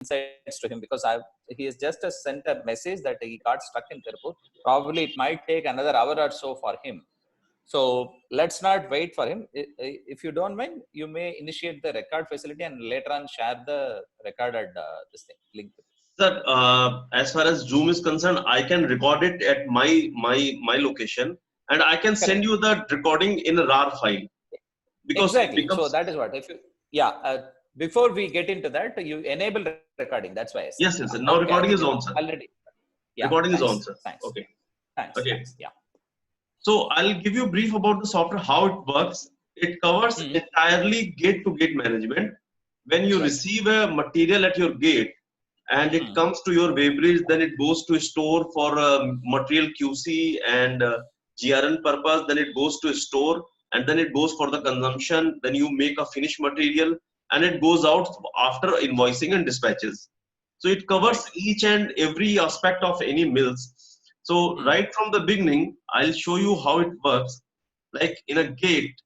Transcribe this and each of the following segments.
insights to him, because he has just sent a message that he got stuck in Tirupur. Probably it might take another hour or so for him. So let's not wait for him. If you don't mind, you may initiate the record facility and later on share the recorded this thing link. Sir, as far as Zoom is concerned, I can record it at my location, and I can send you the recording in a RAR file, because exactly. So that is what, if you, before we get into that, you enable recording. That's why I said. Yes, now okay, recording is on, sir. Already. Yeah, recording is on, sir. Thanks. Okay. Thanks. Yeah. So I'll give you a brief about the software, how it works. It covers entirely gate-to-gate management. When you receive a material at your gate and it comes to your weighbridge, then it goes to a store for material QC and GRN purpose. Then it goes to a store, and then it goes for the consumption. Then you make a finished material, and it goes out after invoicing and dispatches. So it covers each and every aspect of any mills. So right from the beginning, I'll show you how it works. Like in a gate,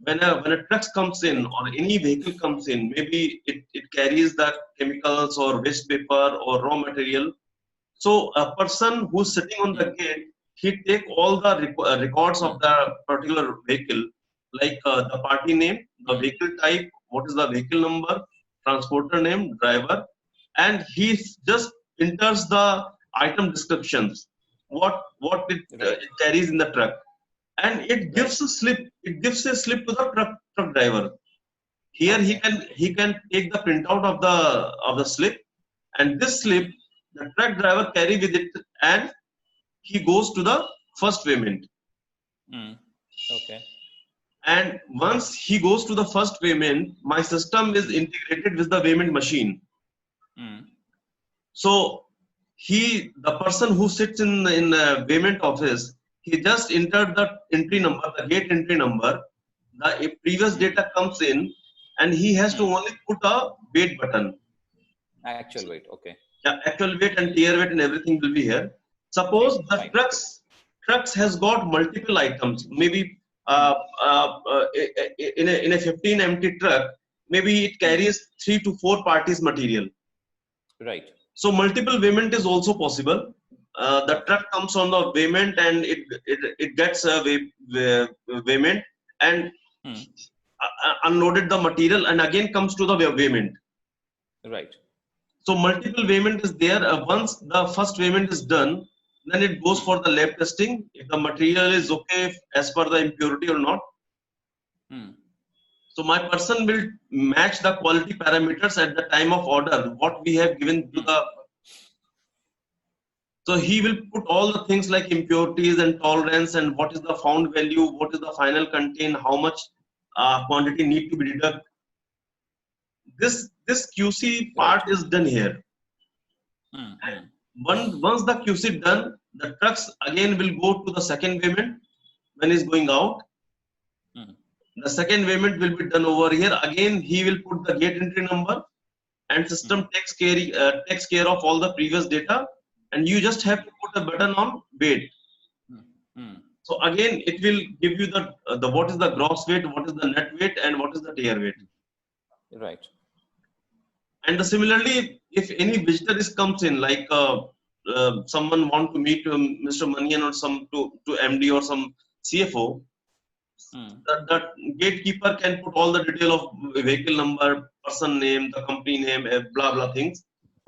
when a truck comes in or any vehicle comes in, maybe it carries the chemicals or waste paper or raw material. So a person who's sitting on the gate, he take all the records of the particular vehicle, like the party name, the vehicle type, what is the vehicle number, transporter name, driver, and he just enters the item descriptions, what it carries in the truck, and it gives a slip. It gives a slip to the truck driver. Here he can take the printout of the slip, and this slip the truck driver carry with it, and he goes to the first payment. Okay. And once he goes to the first payment, my system is integrated with the payment machine. So the person who sits in the payment office, he just entered the entry number, the gate entry number. The previous data comes in, and he has to only put a weight button. Actual weight, okay. Yeah, actual weight and tier weight and everything will be here. Suppose the trucks has got multiple items. Maybe in a 15 empty truck, maybe it carries 3 to 4 parties material. Right. So multiple payment is also possible. The truck comes on the payment, and it gets a payment and unloaded the material, and again comes to the payment. Right. So multiple payment is there. Once the first payment is done, then it goes for the lab testing. If the material is okay as per the impurity or not. So my person will match the quality parameters at the time of order, what we have given to the. So he will put all the things like impurities and tolerance and what is the found value, what is the final contain, how much quantity need to be deducted. This QC part is done here. And once the QC done, the trucks again will go to the second payment when he's going out. The second payment will be done over here. Again, he will put the gate entry number, and system takes care of all the previous data, and you just have to put a button on weight. So again, it will give you the what is the gross weight, what is the net weight, and what is the tier weight. Right. And similarly, if any visitor comes in, like someone want to meet Mr. Manian or to MD or some CFO, the gatekeeper can put all the detail of vehicle number, person name, the company name, blah blah things,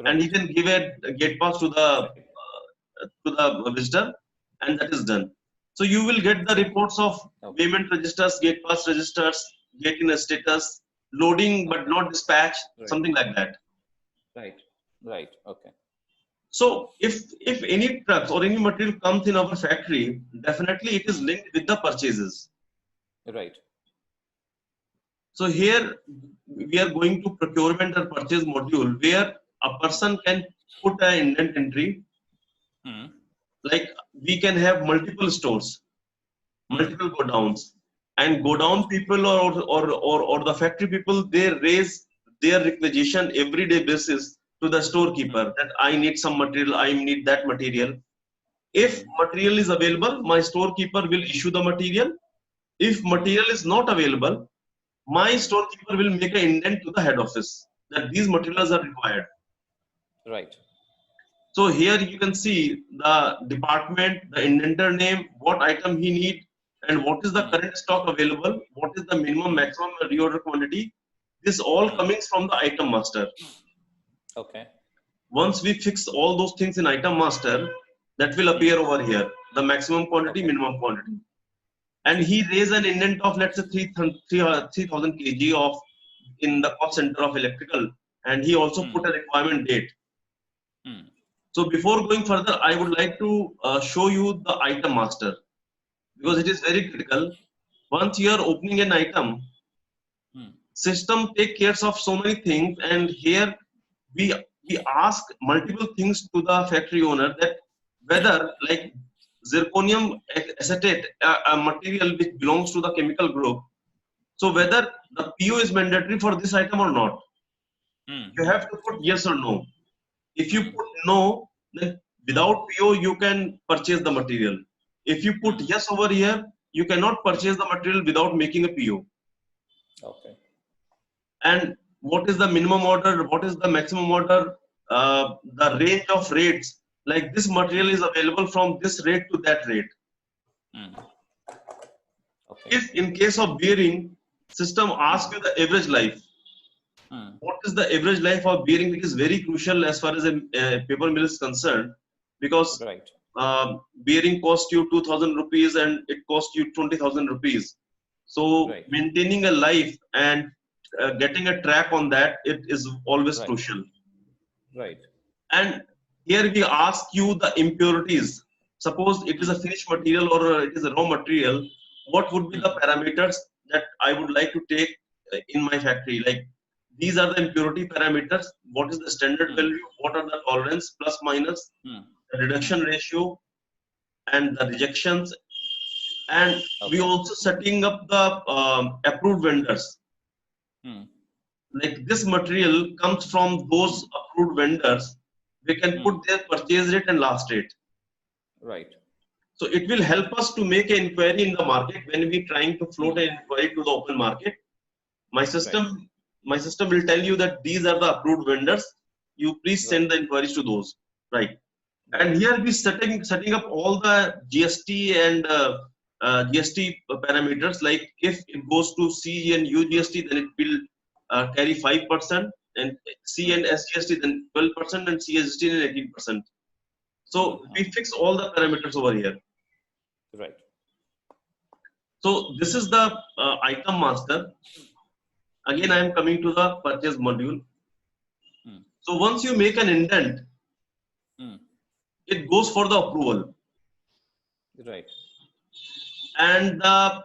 and he can give a gate pass to the visitor, and that is done. So you will get the reports of payment registers, gate pass registers, gate in status, loading but not dispatch, something like that. Right. Okay. So if any trucks or any material comes in our factory, definitely it is linked with the purchases. Right. So here we are going to procurement or purchase module, where a person can put an indent entry. Like we can have multiple stores, multiple godowns, and godown people or the factory people, they raise their requisition everyday basis to the storekeeper that I need some material, I need that material. If material is available, my storekeeper will issue the material. If material is not available, my storekeeper will make an indent to the head office that these materials are required. Right. So here you can see the department, the inventor name, what item he need, and what is the current stock available, what is the minimum, maximum reorder quantity. This all coming from the item master. Okay. Once we fix all those things in item master, that will appear over here, the maximum quantity, minimum quantity. And he raised an indent of, let's say, 3,000 kg of in the cost center of electrical, and he also put a requirement date. So before going further, I would like to show you the item master, because it is very critical. Once you are opening an item, system take care of so many things, and here we ask multiple things to the factory owner, that whether, like zirconium acetate, a material which belongs to the chemical group, so whether the PO is mandatory for this item or not. You have to put yes or no. If you put no, then without PO you can purchase the material. If you put yes over here, you cannot purchase the material without making a PO. Okay. And what is the minimum order? What is the maximum order? The range of rates. Like this material is available from this rate to that rate. Okay. If in case of bearing, system asks you the average life. What is the average life of bearing? It is very crucial as far as a paper mill is concerned, because bearing costs you 2,000 rupees and it costs you 20,000 rupees. So maintaining a life and getting a track on that, it is always crucial. Right. And here we ask you the impurities. Suppose it is a finished material or it is a raw material, what would be the parameters that I would like to take in my factory? Like, these are the impurity parameters. What is the standard value? What are the tolerance, plus, minus, the reduction ratio, and the rejections. And we also setting up the approved vendors. Like this material comes from those approved vendors. We can put their purchase rate and last rate. Right. So it will help us to make an inquiry in the market when we trying to float an inquiry to the open market. My system will tell you that these are the approved vendors. You please send the inquiries to those. Right. And here we setting up all the GST and GST parameters. Like if it goes to C and UGST, then it will carry 5%, and C and SGST then 12%, and CSGST then 18%. So we fix all the parameters over here. Right. So this is the item master. Again, I am coming to the purchase module. So once you make an indent, it goes for the approval. Right. And the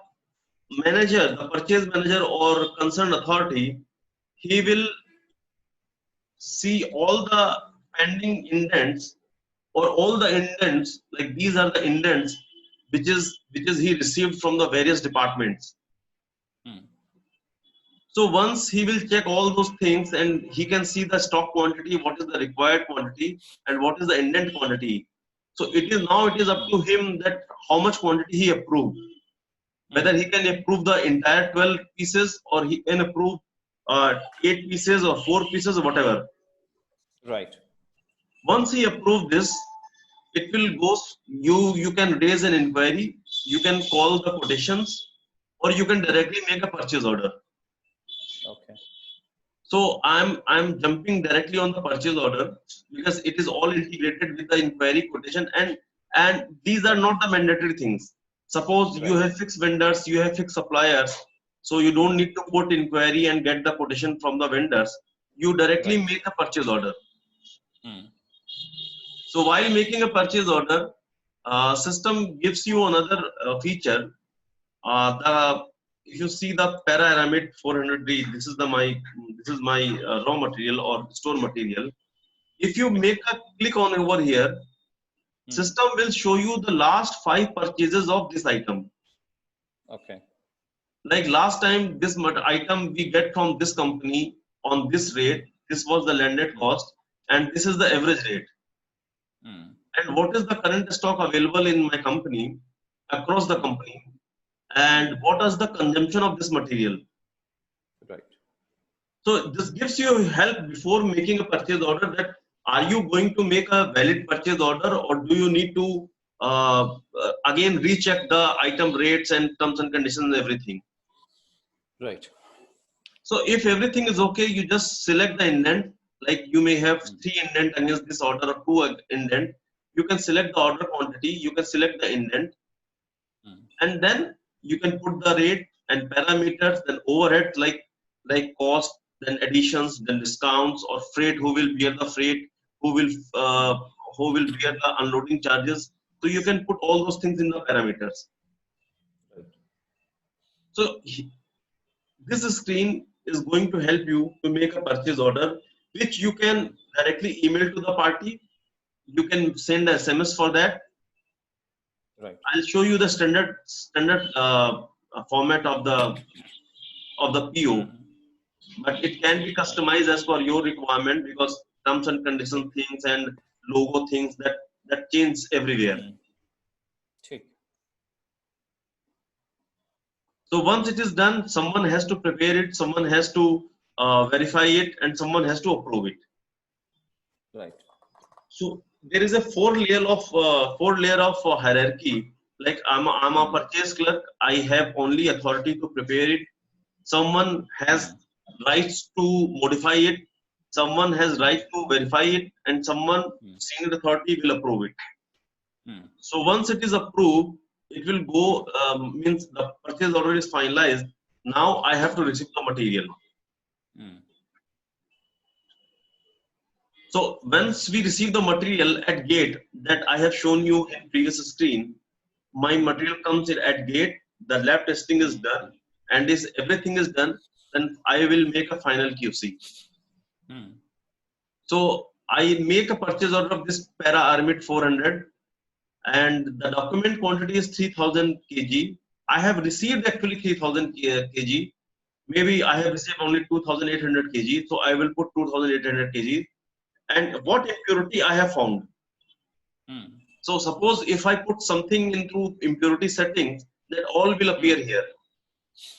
manager, the purchase manager or concerned authority, he will see all the pending indents or all the indents, like these are the indents which is he received from the various departments. So once he will check all those things, and he can see the stock quantity, what is the required quantity, and what is the indent quantity. So it is up to him that how much quantity he approved. Whether he can approve the entire 12 pieces, or he can approve 8 pieces or 4 pieces or whatever. Right. Once he approved this, it will go. You can raise an inquiry, you can call the quotations, or you can directly make a purchase order. Okay. So I'm jumping directly on the purchase order, because it is all integrated with the inquiry, quotation, and these are not the mandatory things. Suppose you have fixed vendors, you have fixed suppliers, so you don't need to put inquiry and get the quotation from the vendors. You directly make a purchase order. So while making a purchase order, system gives you another feature. If you see the para aramid 400D, this is my raw material or store material. If you make a click on over here, system will show you the last 5 purchases of this item. Okay. Like last time, this item we get from this company on this rate. This was the landed cost, and this is the average rate. And what is the current stock available in my company, across the company, and what is the consumption of this material. Right. So this gives you help before making a purchase order, that are you going to make a valid purchase order, or do you need to again recheck the item rates and terms and conditions and everything. Right. So if everything is okay, you just select the indent. Like you may have 3 indent against this order or 2 indent. You can select the order quantity, you can select the indent, and then you can put the rate and parameters, then overheads like cost, then additions, then discounts or freight, who will bear the freight, who will uh, who will bear the unloading charges. So you can put all those things in the parameters. So this screen is going to help you to make a purchase order, which you can directly email to the party. You can send a SMS for that. Right. I'll show you the standard format of the PO, but it can be customized as per your requirement, because terms and condition things and logo things that change everywhere. So once it is done, someone has to prepare it, someone has to verify it, and someone has to approve it. Right. So there is a four layer of hierarchy. Like I'm a purchase clerk. I have only authority to prepare it. Someone has rights to modify it. Someone has right to verify it, and someone senior authority will approve it. So once it is approved, it will go, means the purchase order is finalized. Now I have to receive the material. So once we receive the material at gate, that I have shown you in previous screen, my material comes in at gate, the lab testing is done, and if everything is done, then I will make a final QC. So I make a purchase order of this para Armit 400, and the document quantity is 3000 kg. I have received actually 3000 kg. Maybe I have received only 2800 kg, so I will put 2800 kg. And what impurity I have found. So suppose if I put something into impurity settings, that all will appear here.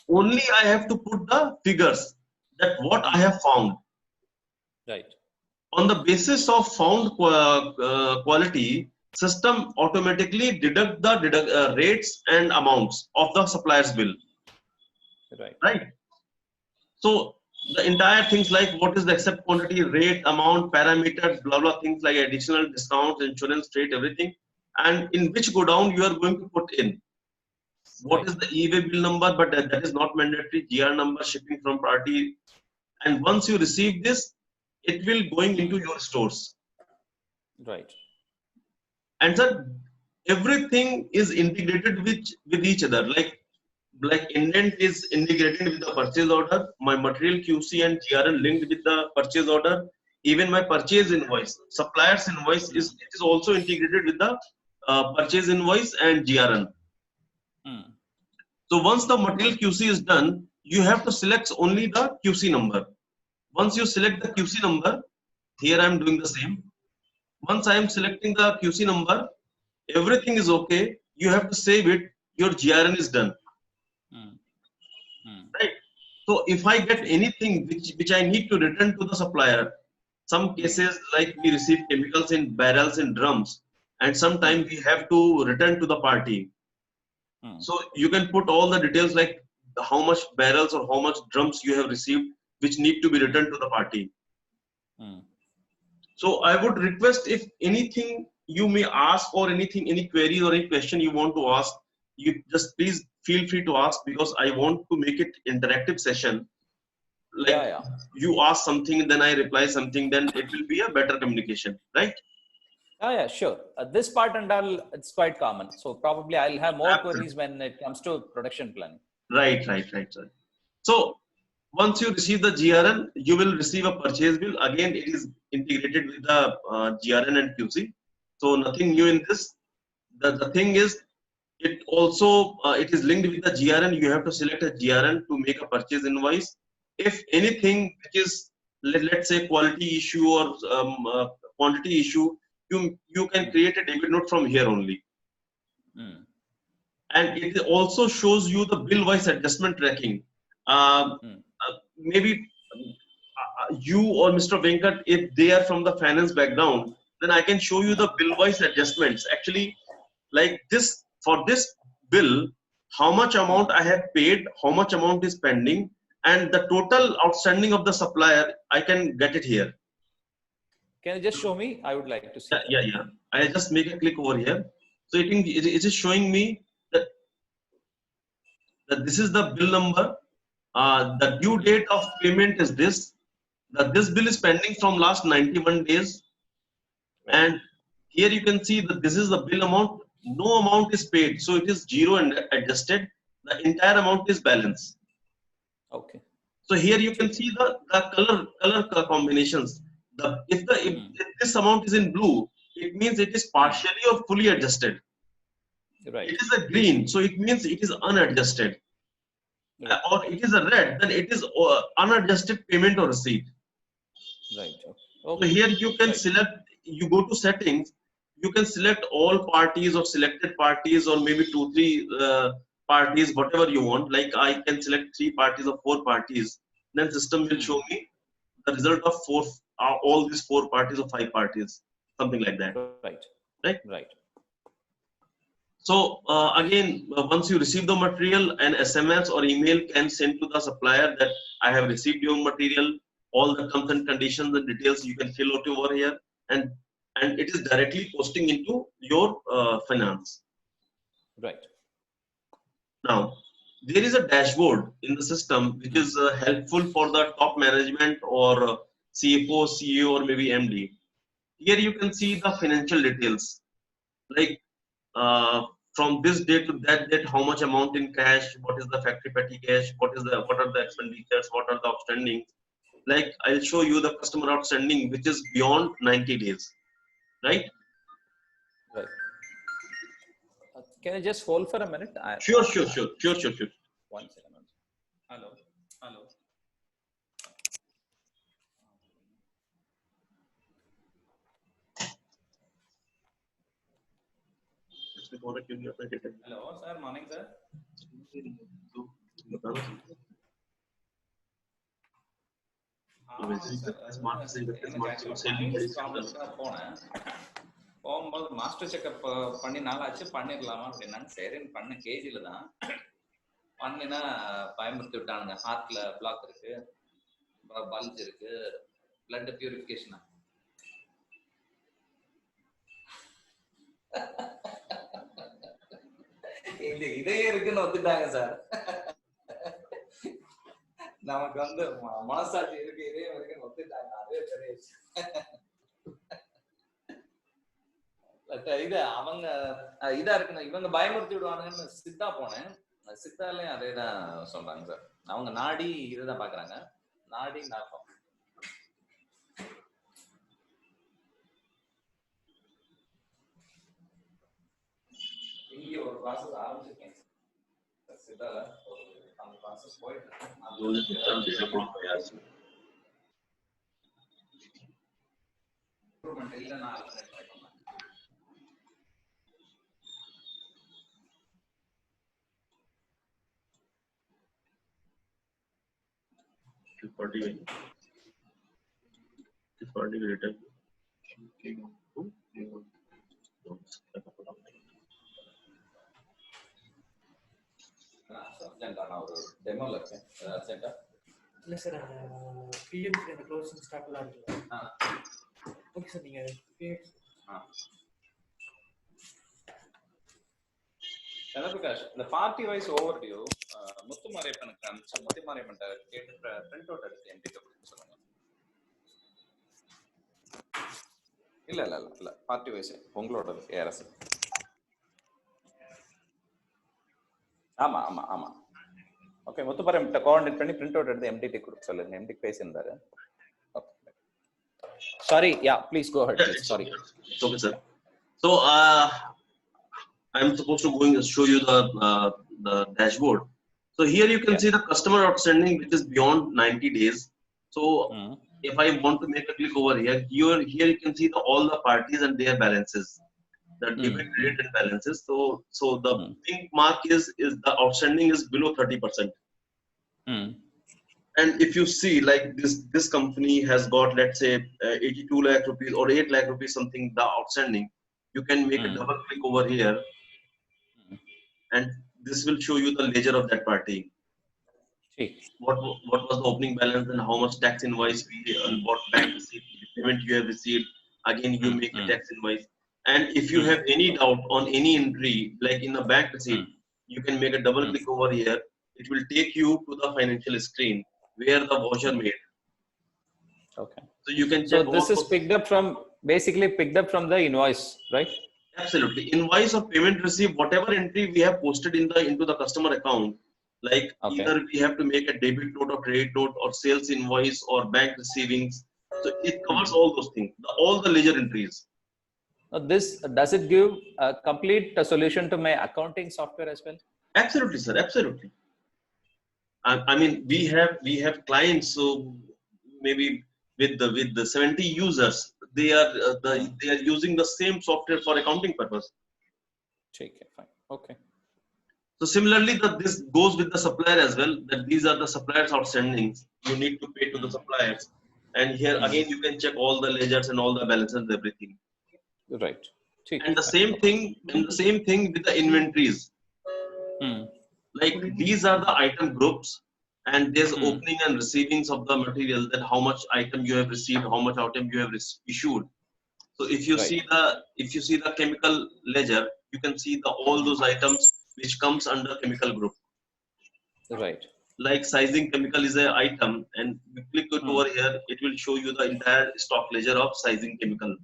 Only I have to put the figures, that what I have found. Right. On the basis of found quality, system automatically deduct the rates and amounts of the supplier's bill. Right. So the entire things like what is the accept quantity, rate, amount, parameters, blah blah things like additional discounts, insurance, rate, everything, and in which go down you are going to put in. What is the e-way bill number, but that is not mandatory. GR number, shipping from party, and once you receive this, it will going into your stores. Right. And so everything is integrated with each other. Like indent is integrated with the purchase order, my material QC and GRN linked with the purchase order, even my purchase invoice, supplier's invoice is also integrated with the purchase invoice and GRN. So once the material QC is done, you have to select only the QC number. Once you select the QC number, here I am doing the same. Once I am selecting the QC number, everything is okay. You have to save it. Your GRN is done. Right. So if I get anything which I need to return to the supplier, some cases like we receive chemicals in barrels and drums, and sometimes we have to return to the party. So you can put all the details like how much barrels or how much drums you have received, which need to be returned to the party. So I would request, if anything you may ask or anything, any query or any question you want to ask, you just please feel free to ask, because I want to make it interactive session. Like you ask something, then I reply something, then it will be a better communication, right? Yeah, sure. This part and all, it's quite common. So probably I'll have more queries when it comes to production planning. Right, sir. So once you receive the GRN, you will receive a purchase bill. Again, it is integrated with the GRN and QC. So nothing new in this. The thing is, it also it is linked with the GRN. You have to select a GRN to make a purchase invoice. If anything which is, let's say, quality issue or quantity issue, you can create a debit note from here only. And it also shows you the bill wise adjustment tracking. Maybe you or Mr. Venkat, if they are from the finance background, then I can show you the bill-wise adjustments. Actually, like this, for this bill, how much amount I have paid, how much amount is pending, and the total outstanding of the supplier, I can get it here. Can you just show me? I would like to see that. Yeah. I just make a click over here. So it is showing me that this is the bill number. The due date of payment is this. This bill is pending from last 91 days. And here you can see that this is the bill amount. No amount is paid. So it is zero and adjusted. The entire amount is balance. Okay. So here you can see the color combinations. If this amount is in blue, it means it is partially or fully adjusted. Right. It is a green, so it means it is unadjusted. Right. Or it is a red, then it is unadjusted payment or receipt. Right. Okay. So here you can select, you go to settings, you can select all parties or selected parties or maybe 2-3 parties, whatever you want. Like I can select 3 parties or 4 parties. Then system will show me the result of all these 4 parties or 5 parties, something like that. Right. So again, once you receive the material, an SMS or email can send to the supplier that I have received your material. All the terms and conditions and details you can fill out over here, and it is directly posting into your finance. Right. Now, there is a dashboard in the system which is helpful for the top management or CFO, CEO, or maybe MD. Here you can see the financial details, like from this date to that date, how much amount in cash, what is the factory petty cash, what are the expenditures, what are the outstanding. Like I'll show you the customer outstanding, which is beyond 90 days, right? Right. Can you just hold for a minute? Sure. 1 second. Hello. Hello, sir. Morning, sir. போகும்போது master checkup பண்ணி நாளாச்சு பண்ணிடலாமா அப்படின்னாங்க. சரின்னு பண்ண கேஜில தான் பண்ணினா பயமுறுத்தி விட்டானுங்க. ஹார்ட்ல பிளாக் இருக்கு, பல்ஜ் இருக்கு, பிளட் பியூரிஃபிகேஷன். இதே இருக்குன்னு வந்துட்டாங்க சார். நமக்கு வந்து மனசாட்சி இருக்கு, இதே இருக்குன்னு ஒத்துட்டாங்க. அதே பெரிய இது அவங்க இதா இருக்குன்னு இவங்க பயமுறுத்தி விடுவானுங்கன்னு சித்தா போனேன். சித்தாலையும் அதே தான் சொல்றாங்க சார். அவங்க நாடி இதுதான் பாக்குறாங்க, நாடி நாட்டம். இங்கே ஒரு ப்ராசஸ் ஆரம்பிச்சிருக்கேன் சித்தால. அந்த ப்ராசஸ் போயிட்டு இல்ல நான் ஒரு டெமோல இருக்கேன். அர்ஜென்ட்டா இல்ல சார், பிஎம்சி அந்த க்ளோசிங் ஸ்டாக்லாம் இருக்குல்ல. ஓகே சார், நீங்க சந்திரபிரகாஷ், இந்த பார்ட்டி வைஸ் ஓவர் டியூ முத்துமாரியப்பனுக்கு அனுப்பிச்ச முத்துமாரியப்பன் கேட்டு பிரிண்ட் அவுட் எடுத்து என்கிட்ட கொடுத்து சொல்லுங்க. இல்ல பார்ட்டி வைஸ் உங்களோட ஏஆர்எஸ். ஆமா ஓகே, முத்துமாரியப்பன் கோஆர்டினேட் பண்ணி பிரிண்ட் அவுட் எடுத்து எம்டிடி கொடுத்து சொல்லுங்க. Empty பேசியிருந்தாரு. Sorry, yeah, please go ahead. Please. Sorry. Okay, sir. So I'm supposed to show you the dashboard. So here you can see the customer outstanding, which is beyond 90 days. So if I want to make a click over here, here you can see all the parties and their balances, the debit, credit, and balances. So the pink mark is the outstanding is below 30%. And if you see, like this company has got, let's say, 82 lakh rupees or 8 lakh rupees, something the outstanding, you can make a double click over here, and this will show you the ledger of that party. What was the opening balance and how much tax invoice and what bank receipt payment you have received. Again, you make a tax invoice. And if you have any doubt on any entry, like in the bank receipt, you can make a double click over here. It will take you to the financial screen where the voucher made. Okay. So you can So check. this is basically picked up from the invoice, right? Absolutely. Invoice or payment receipt, whatever entry we have posted into the customer account, like either we have to make a debit note or credit note or sales invoice or bank receivings. So it covers all those things, all the ledger entries. Now does it give a complete solution to my accounting software as well? Absolutely, sir. Absolutely. I mean, we have clients, so maybe with the 70 users, they are using the same software for accounting purpose. Okay, fine. Okay. So similarly, this goes with the supplier as well. That these are the suppliers' outstandings. You need to pay to the suppliers, and here again you can check all the ledgers and all the balances, everything. Right. And the same thing, with the inventories. Like these are the item groups, and there's opening and receivings of the material. That how much item you have received, how much item you have issued. So if you see the chemical ledger, you can see all those items which comes under chemical group. Right. Like sizing chemical is an item, and you click it over here, it will show you the entire stock ledger of sizing chemical.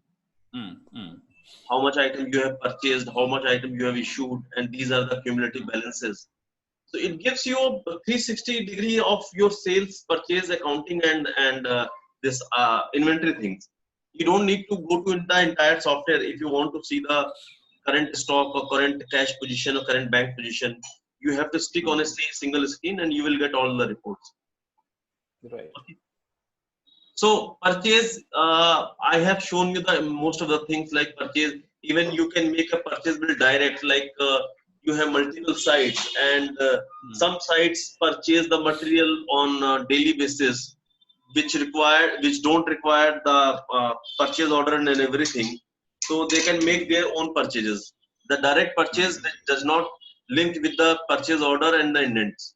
How much item you have purchased, how much item you have issued, and these are the cumulative balances. So it gives you a 360 degree of your sales, purchase, accounting, and this inventory things. You don't need to go to the entire software if you want to see the current stock or current cash position or current bank position. You have to stick on a single screen, and you will get all the reports. Right. Okay. So purchase, I have shown you the most of the things like purchase. Even you can make a purchase bill direct, like you have multiple sites, and some sites purchase the material on a daily basis, which don't require the purchase order and everything. So they can make their own purchases. The direct purchase does not link with the purchase order and the indents.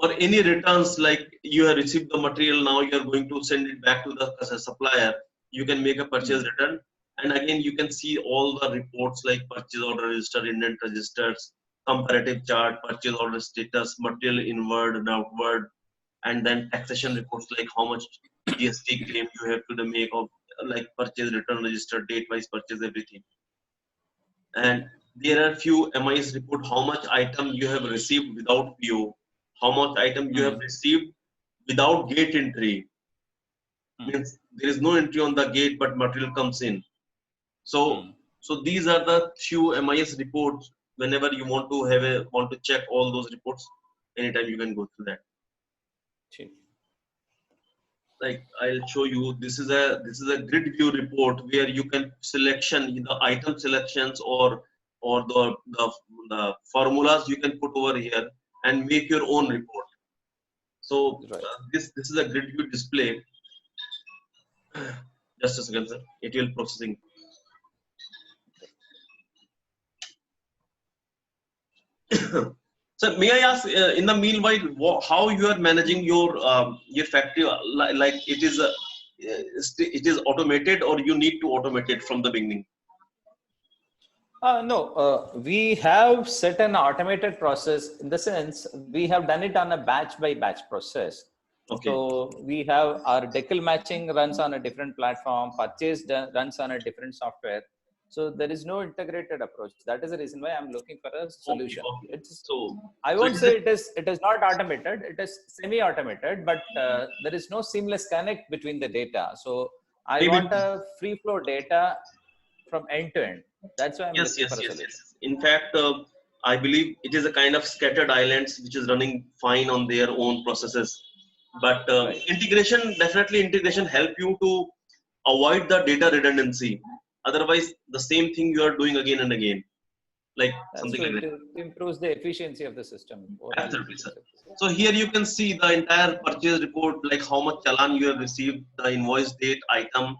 Or any returns, like you have received the material, now you are going to send it back to the supplier. You can make a purchase return, and again you can see all the reports like purchase order register, indent registers, comparative chart, purchase order status, material inward and outward, and then taxation reports like how much GST claim you have to make of like purchase return register, date wise purchase, everything. And there are few MIS report how much item you have received without PO, how much item you have received without gate entry. Means there is no entry on the gate, but material comes in. So these are the few MIS reports. Whenever you want to check all those reports, anytime you can go through that. Like I'll show you. This is a grid view report where you can selection the item selections or the formulas you can put over here and make your own report. So this is a grid view display. Just a second, sir. ATL processing. So may I ask, in the meanwhile, how you are managing your factory? Like it is automated, or you need to automate it from the beginning? No, we have set an automated process. In the sense, we have done it on a batch by batch process. Okay. So we have our decal matching runs on a different platform, purchase runs on a different software. So there is no integrated approach. That is the reason why I'm looking for a solution. Okay. I won't say it is not automated. It is semi-automated, but there is no seamless connect between the data. So I want a free flow data from end to end. That's why I'm looking for a solution. Yes. In fact, I believe it is a kind of scattered islands which is running fine on their own processes. But integration help you to avoid the data redundancy. Otherwise, the same thing you are doing again and again. like That's something true. like that. It improves the efficiency of the system. Overall Absolutely, sir. efficiency of the system. So here you can see the entire purchase report, like how much challan you have received, the invoice date, item,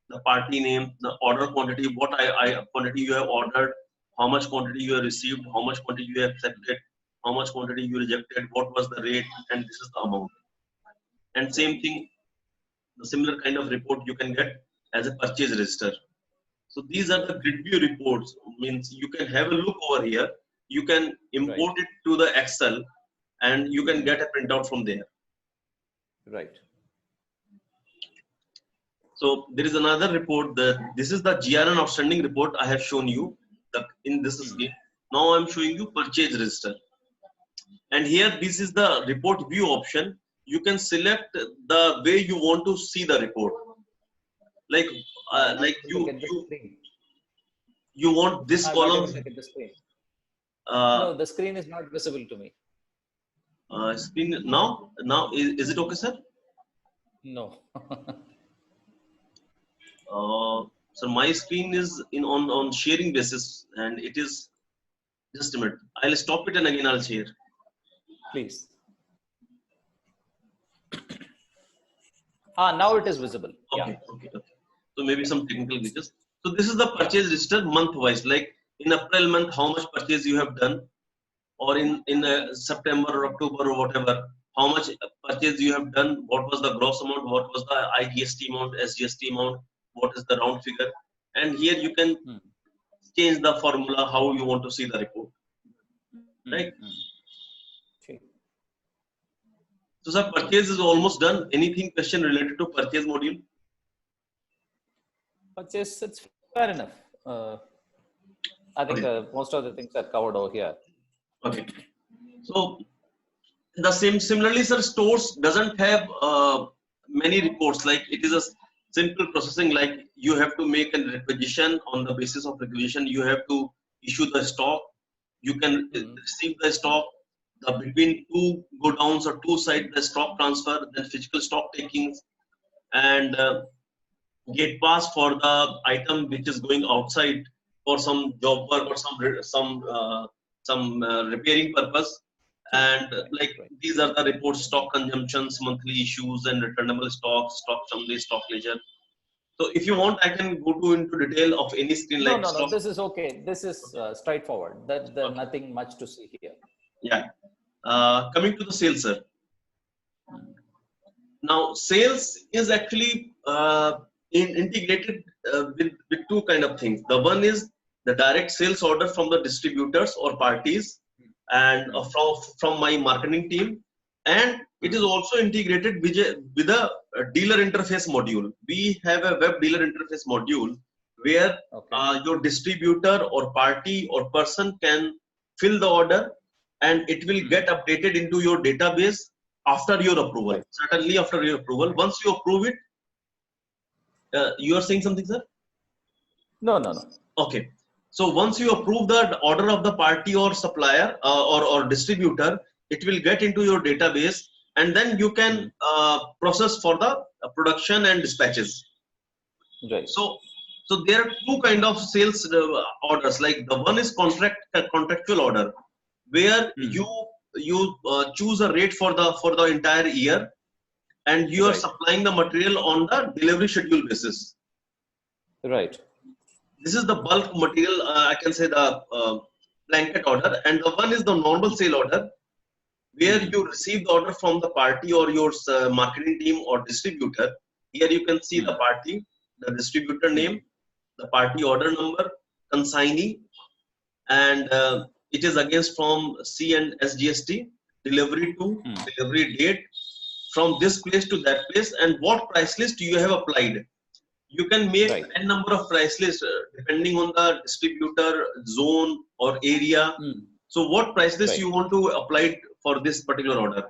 the party name, the order quantity, what quantity you have ordered, how much quantity you have received, how much quantity you have accepted, how much quantity you rejected, what was the rate, and this is the amount. And same thing, the similar kind of report you can get as a purchase register. So these are the grid view reports. Means you can have a look over here. You can import it to the Excel, and you can get a printout from there. Right. So there is another report. This is the GRN outstanding report I have shown you in this scheme. Now I'm showing you purchase register. And here this is the report view option. You can select the way you want to see the report. Like you want this column. No, the screen is not visible to me. Screen now is it okay, sir? No. So my screen is on sharing basis, and it is just a minute. I'll stop it and again I'll share. Please. Now it is visible. Okay, okay. So maybe some technical glitches. So this is the purchase register month wise. Like in April month, how much purchase you have done, or in September or October or whatever, how much purchase you have done, what was the gross amount, what was the IGST amount, SGST amount, what is the round figure, and here you can change the formula how you want to see the report, right? Okay. So sir, purchase is almost done. Anything question related to purchase module? Purchase, it's fair enough. I think most of the things are covered over here. Okay. So the similarly, sir, stores doesn't have many reports. Like it is a simple processing. Like you have to make a requisition. On the basis of requisition, you have to issue the stock. You can receive the stock. Between two go downs or two sides, the stock transfer, then physical stock takings, and gate pass for the item which is going outside for some job work or some repairing purpose. And these are the reports: stock consumptions, monthly issues, and returnable stock, stock summary, stock ledger. So if you want, I can go into detail of any screen. No. This is okay. This is straightforward. There's nothing much to see here. Yeah. Coming to the sales, sir. Now, sales is actually integrated with two kind of things. The one is the direct sales order from the distributors or parties, and from my marketing team, and it is also integrated with a dealer interface module. We have a web dealer interface module where your distributor or party or person can fill the order, and it will get updated into your database after your approval. Certainly after your approval. Once you approve it, you are saying something, sir? No. Okay. So once you approve the order of the party or supplier or distributor, it will get into your database, and then you can process for the production and dispatches. Right. So there are two kind of sales orders. Like the one is contractual order, where you choose a rate for the entire year, and you are supplying the material on the delivery schedule basis. Right. This is the bulk material. I can say the blanket order, and the one is the normal sale order, where you receive the order from the party or your marketing team or distributor. Here you can see the party, the distributor name, the party order number, consignee, and it is against from C and SGST, delivery to delivery date, from this place to that place, and what price list you have applied. You can make a number of price lists depending on the distributor, zone, or area. So what price list you want to apply for this particular order?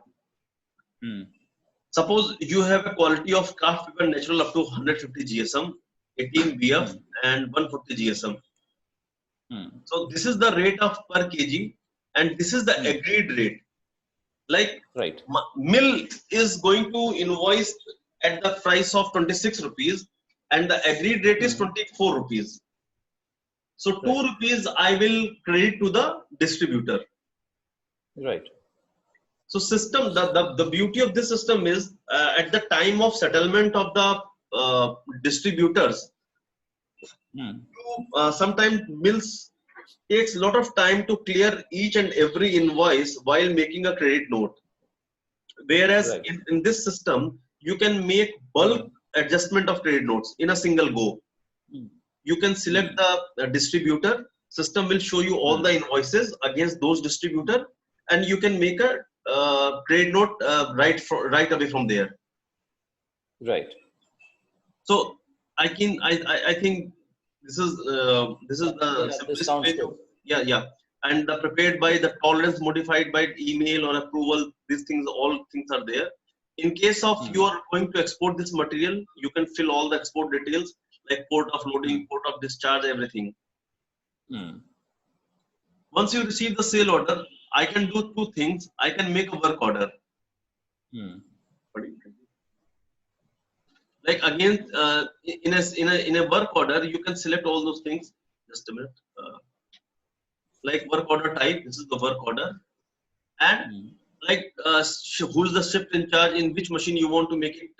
Suppose you have a quality of craft paper natural up to 150 GSM, 18 BF, and 140 GSM. So this is the rate of per kg, and this is the agreed rate. Like mill is going to invoice at the price of 26 rupees, and the agreed rate is 24 rupees. So 2 rupees I will credit to the distributor. Right. So system, the beauty of this system is at the time of settlement of the distributors, sometimes mills takes a lot of time to clear each and every invoice while making a credit note. Whereas in this system, you can make bulk adjustment of credit notes in a single go. You can select the distributor, system will show you all the invoices against those distributor, and you can make a credit note right away from there. Right. So I think this is the simplest way to, yeah, and the prepared by the tolerance modified by email or approval. These things, all things are there. In case of you are going to export this material, you can fill all the export details like port of loading, port of discharge, everything. Once you receive the sale order, I can do 2 things. I can make a work order. Like again, in a work order, you can select all those things. Just a minute. Like work order type, this is the work order, and like who's the shift in charge, in which machine you want to make it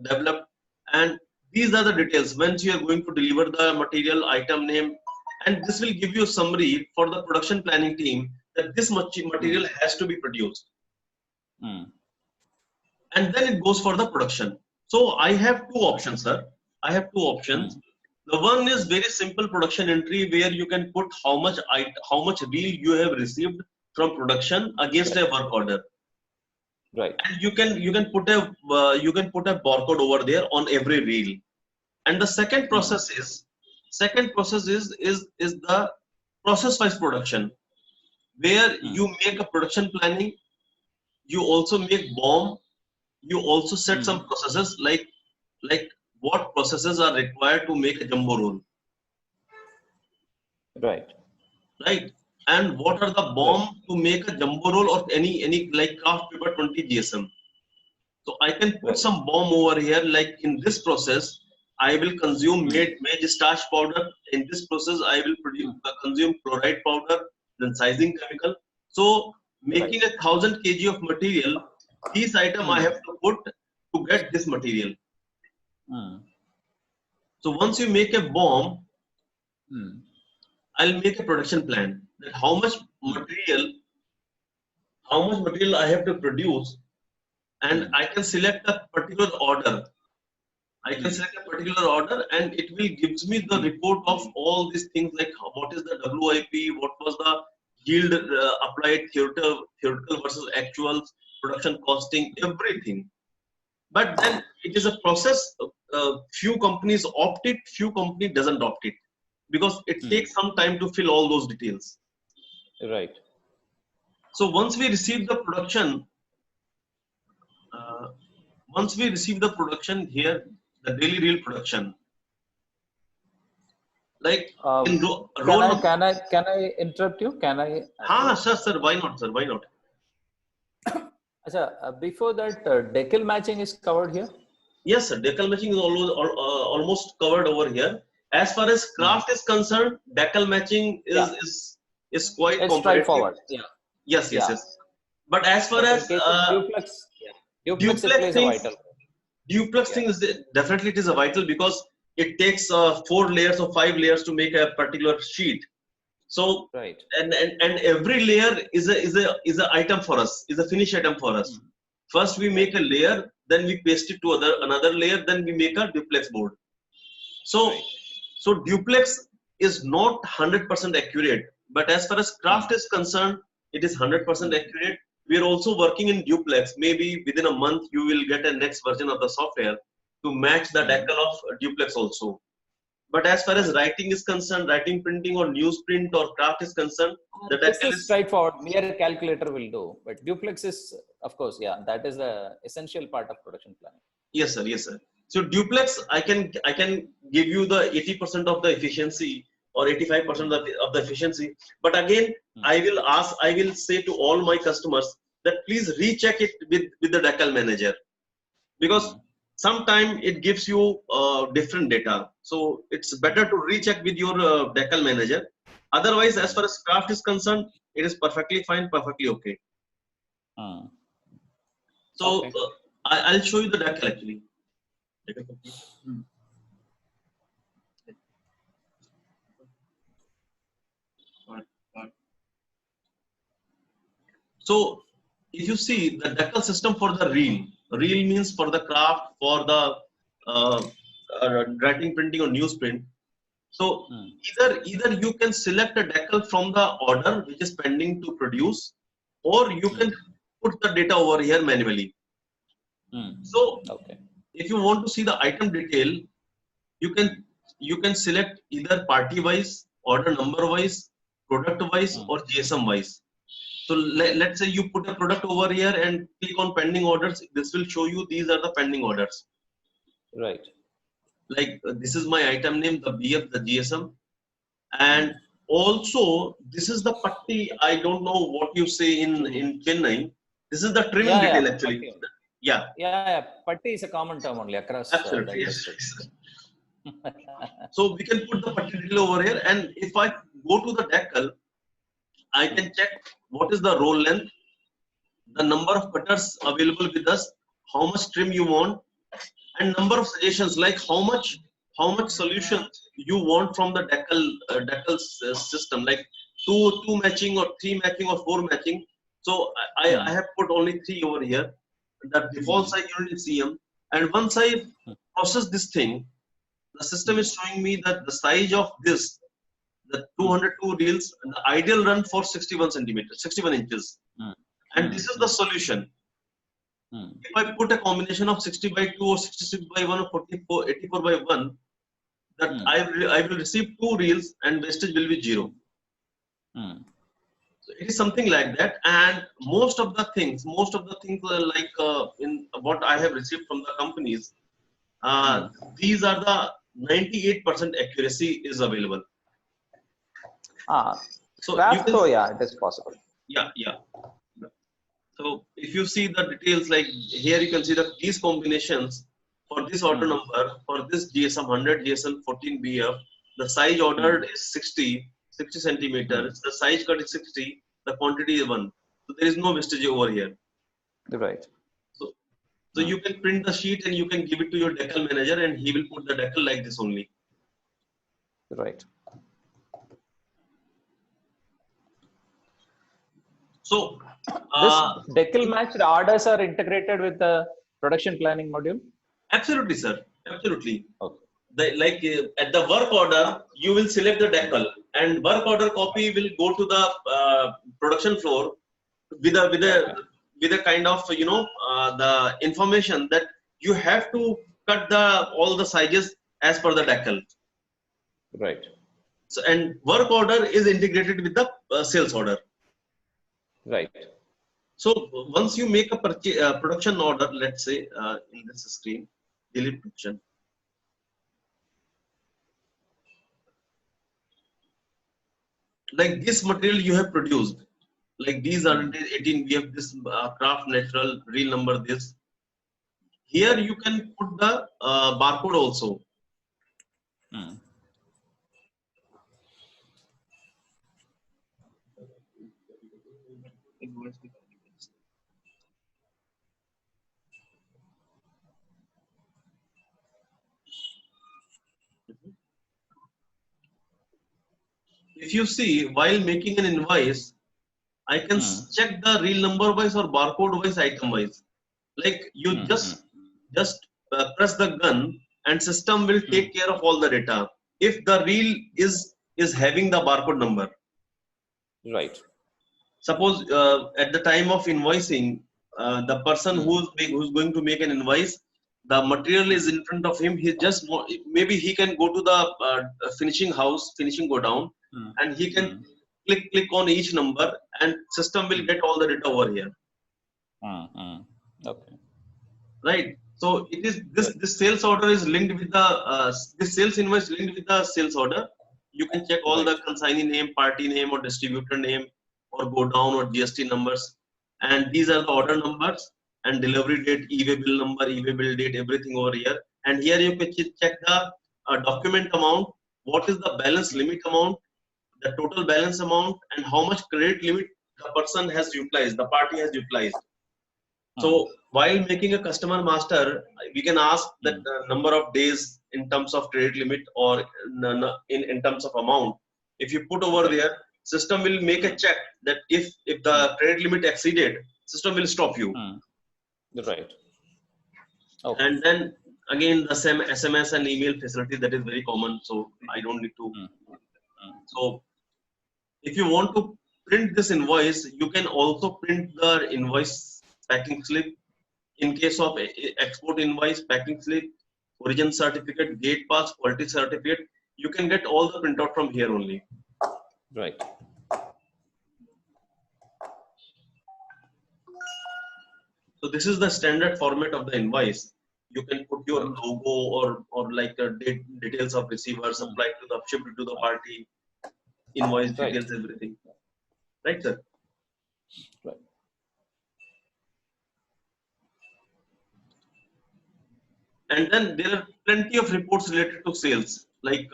developed, and these are the details. Once you are going to deliver the material, item name, and this will give you a summary for the production planning team that this much material has to be produced, and then it goes for the production. So I have 2 options, sir. I have 2 options. The one is very simple production entry where you can put how much reel you have received from production against a work order. Right. And you can put a barcode over there on every reel. And the second process is the process wise production, where you make a production planning, you also make BOM, you also set some processes like what processes are required to make a jumbo roll. Right. Right. And what are the BOM to make a jumbo roll or any like craft paper 20 GSM. So I can put some BOM over here, like in this process, I will consume maize starch powder. In this process, I will consume chloride powder, then sizing chemical. So making 1,000 kg of material, these item I have to put to get this material. So once you make a BOM, I'll make a production plan that how much material I have to produce, and I can select a particular order. And it will gives me the report of all these things, like what is the WIP, what was the yield applied, theoretical versus actual, production costing, everything. But then it is a process. Few companies opt it, few companies doesn't opt it, because it takes some time to fill all those details. Right. So once we receive the production, here, the daily reel production, like in can I interrupt you? Can I? Sir. Why not, sir? Why not? Before that, decal matching is covered here. Yes, sir. Decal matching is almost covered over here. As far as craft is concerned, decal matching is quite straightforward. Yeah. Yes. But as far as duplex plays a vital. Duplex thing is definitely it is a vital, because it takes 4 layers or 5 layers to make a particular sheet. So and every layer is a item for us, is a finish item for us. First we make a layer, then we paste it to another layer, then we make a duplex board. So duplex is not 100% accurate, but as far as craft is concerned, it is 100% accurate. We are also working in duplex. Maybe within a month you will get a next version of the software to match the decal of duplex also. But as far as writing is concerned, writing, printing, or newsprint or craft is concerned, the decal is straightforward. Mere calculator will do. But duplex is, of course, that is the essential part of production planning. Yes, sir. So duplex, I can give you the 80% of the efficiency or 85% of the efficiency. But again, I will say to all my customers that please recheck it with the decal manager, because Sometimes it gives you different data. So it's better to recheck with your decal manager. Otherwise, as far as craft is concerned, it is perfectly fine, perfectly okay. So Okay. I'll show you the decal actually. So if you see the decal system for the reel means for the craft, for the writing, printing, or newsprint. So either you can select a decal from the order which is pending to produce, or you can put the data over here manually. So Okay. if you want to see the item detail, you can select either party wise, order number wise, product wise, or GSM wise. So let's say you put a product over here and click on pending orders. This will show you these are the pending orders. Right. Like this is my item name, the BF, the GSM, and also this is the patti. I don't know what you say in Chennai. This is the trimming detail actually. Patti. Yeah. Yeah. Patti is a common term only across the Absolutely. industry. So we can put the patti detail over here, and if I go to the decal, I can check what is the roll length, the number of cutters available with us, how much trim you want, and number of suggestions like how much solutions you want from the decal system, like two matching or three matching or four matching. So I have put only three over here. The default size unit is CM, and once I process this thing, the system is showing me that the size of this, the 202 reels, the ideal run for 61 centimeters, 61 inches, and this is the solution. If I put a combination of 60 by 2 or 66 by 1 or 84 by 1, that I will receive two reels and wastage will be 0. So it is something like that, and most of the things are like in what I have received from the companies, these are the 98% accuracy is available. So it is possible. Yeah. So if you see the details, like here you can see that these combinations for this order number, for this GSM 100, GSM 14BF, the size ordered is 60 centimeters, the size cut is 60, the quantity is 1. So there is no wastage over here. Right. So you can print the sheet and you can give it to your decal manager and he will put the decal like this only. Right. So this decal matched orders are integrated with the production planning module? Absolutely, sir. Absolutely. Okay. At the work order, you will select the decal, and work order copy will go to the production floor with a kind of the information that you have to cut all the sizes as per the decal. Right. So and work order is integrated with the sales order. Right. So once you make a production order, let's say in this screen, delete production. Like this material you have produced, like these are 18, we have this craft natural reel number this. Here you can put the barcode also. If you see, while making an invoice, I can check the reel number wise or barcode wise, item wise. Like you just press the gun and system will take care of all the data. If the reel is having the barcode number. Right. Suppose at the time of invoicing, the person who's going to make an invoice, the material is in front of him. He just maybe he can go to the finishing go down, and he can click on each number, and system will get all the data over here. Okay. Right. So it is this sales order is linked with the this sales invoice linked with the sales order. You can check all the consignee name, party name, or distributor name, or go down or GST numbers, and these are the order numbers. and delivery date, e-way bill number, e-way bill date, everything over here. And here you can check the document amount, what is the balance limit amount, the total balance amount, and how much credit limit the person has utilized, the party has utilized. So while making a customer master, we can ask that number of days in terms of credit limit or in terms of amount. If you put over there, system will make a check that if the credit limit exceeded, system will stop you. Right. Okay. And then again the same SMS and email facility that is very common, so I don't need to. So if you want to print this invoice, you can also print the invoice packing slip. In case of export invoice, packing slip, origin certificate, gate pass, quality certificate, you can get all the printout from here only. Right. So this is the standard format of the invoice. You can put your logo or like details of receiver, supplied to the shipped to the party, invoice details, everything. Right, sir? Right. And then there are plenty of reports related to sales, like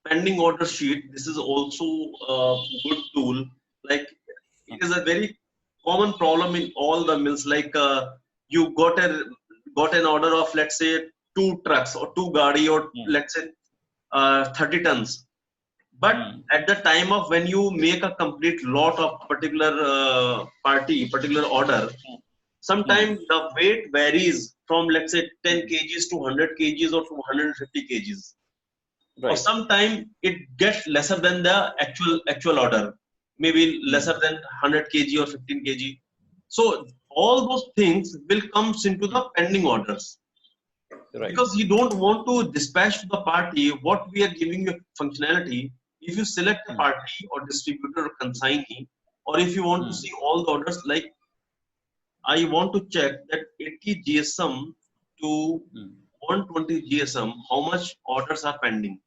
pending order sheet. This is also a good tool. Like it is a very common problem in all the mills. Like you got an order of, let's say, 2 trucks or 2 gadi or let's say 30 tons. But at the time of when you make a complete lot of particular particular order, sometimes the weight varies from, let's say, 10 kgs to 100 kgs or to 150 kgs. Right. Or sometimes it gets lesser than the actual order, maybe lesser than 100 kg or 15 kg. So all those things will come into the pending orders. Right. Because you don't want to dispatch to the party what we are giving you functionality. If you select a party or distributor or consignee, or if you want to see all the orders, like I want to check that 80 GSM to 120 GSM, how much orders are pending.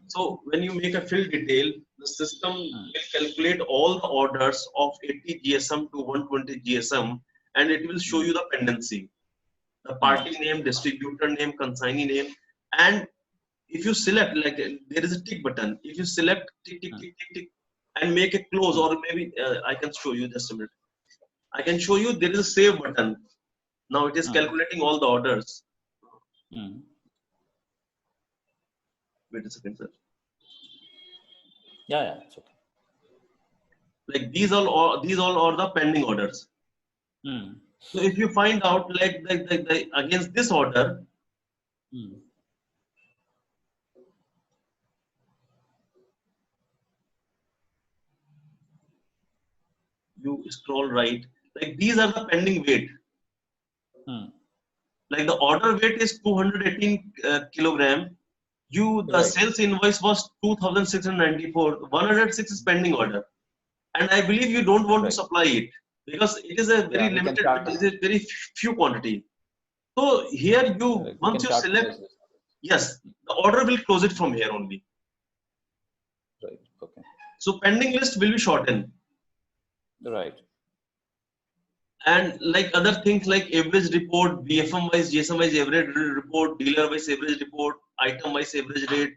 So when you make a field detail, the system will calculate all the orders of 80 GSM to 120 GSM, and it will show you the pendency, the party name, distributor name, consignee name. And if you select, like there is a tick button, if you select tick, tick, tick, tick, tick, and make it close, or maybe I can show you just a minute. I can show you there is a save button. Now it is calculating all the orders. Wait a second, sir. Yeah, it's okay. Like these all are the pending orders. So if you find out like against this order, you scroll right, like these are the pending weight. Like the order weight is 218 kilogram. The sales invoice was 2,694. 106 is pending order, and I believe you don't want to supply it because it is a very limited, it is a very few quantity. So here you once you select, yes, the order will close it from here only. Right. Okay. So pending list will be shortened. Right. And like other things like average report, BFM wise, GSM wise average report, dealer wise average report, item wise average rate,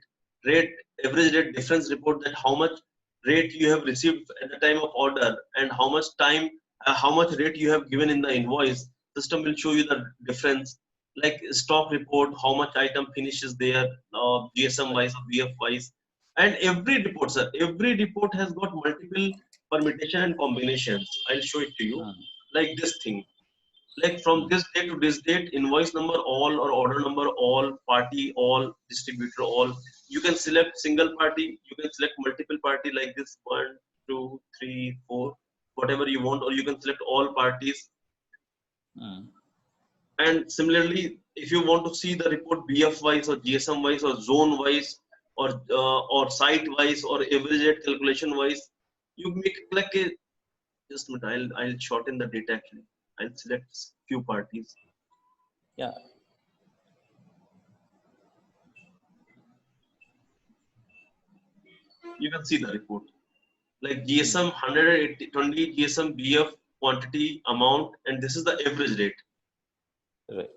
average rate difference report, that how much rate you have received at the time of order and how much time, how much rate you have given in the invoice. System will show you the difference. Like stock report, how much item finishes there, GSM wise or BF wise. And every report, sir, every report has got multiple permutation and combinations. I'll show it to you. Like this thing, like from this date to this date, invoice number all or order number all, party all, distributor all. You can select single party, you can select multiple party, like this 1, 2, 3, 4, whatever you want, or you can select all parties. And similarly, if you want to see the report BF wise or GSM wise or zone wise or site wise or average rate calculation wise, you make like a, just a minute, I'll shorten the data actually. I'll select few parties. Yeah. You can see the report. Like GSM 120 GSM BF quantity, amount, and this is the average rate. Right.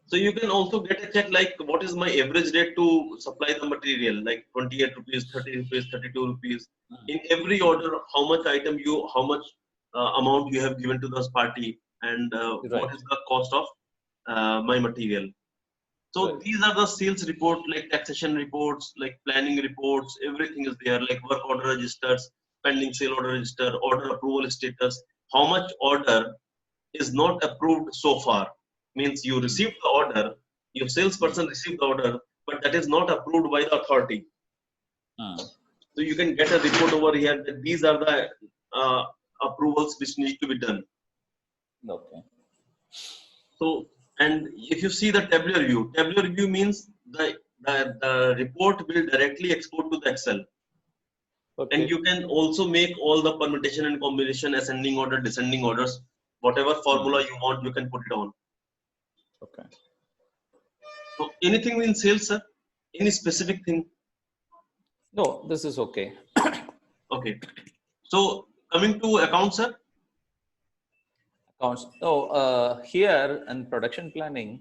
So you can also get a check like what is my average rate to supply the material, like 28 rupees, 30 rupees, 32 rupees. In every order, how much how much amount you have given to this party, and Right. what is the cost of my material. So Right. these are the sales report, like taxation reports, like planning reports, everything is there, like work order registers, pending sale order register, order approval status, how much order is not approved so far. Means you received the order, your salesperson received the order, but that is not approved by the authority. So you can get a report over here that these are the approvals which need to be done. Okay. So, and if you see the tabular view means the report will directly export to the Excel. Okay. And you can also make all the permutation and combination, ascending order, descending orders, whatever formula you want, you can put it on. Okay. So anything in sales, sir? Any specific thing? No, this is okay. Okay. So coming to accounts, sir. Accounts. So here in production planning,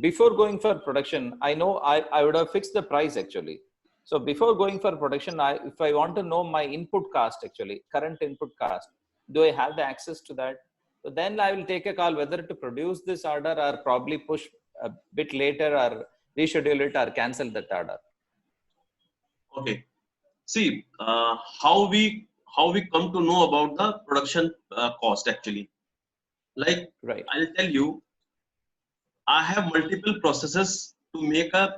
before going for production, I know I would have fixed the price actually. So before going for production, if I want to know my input cost actually, current input cost, do I have the access to that? So then I will take a call whether to produce this order or probably push a bit later or reschedule it or cancel that order. Okay. See how we come to know about the production cost actually. Like Right. I'll tell you, I have multiple processes to make a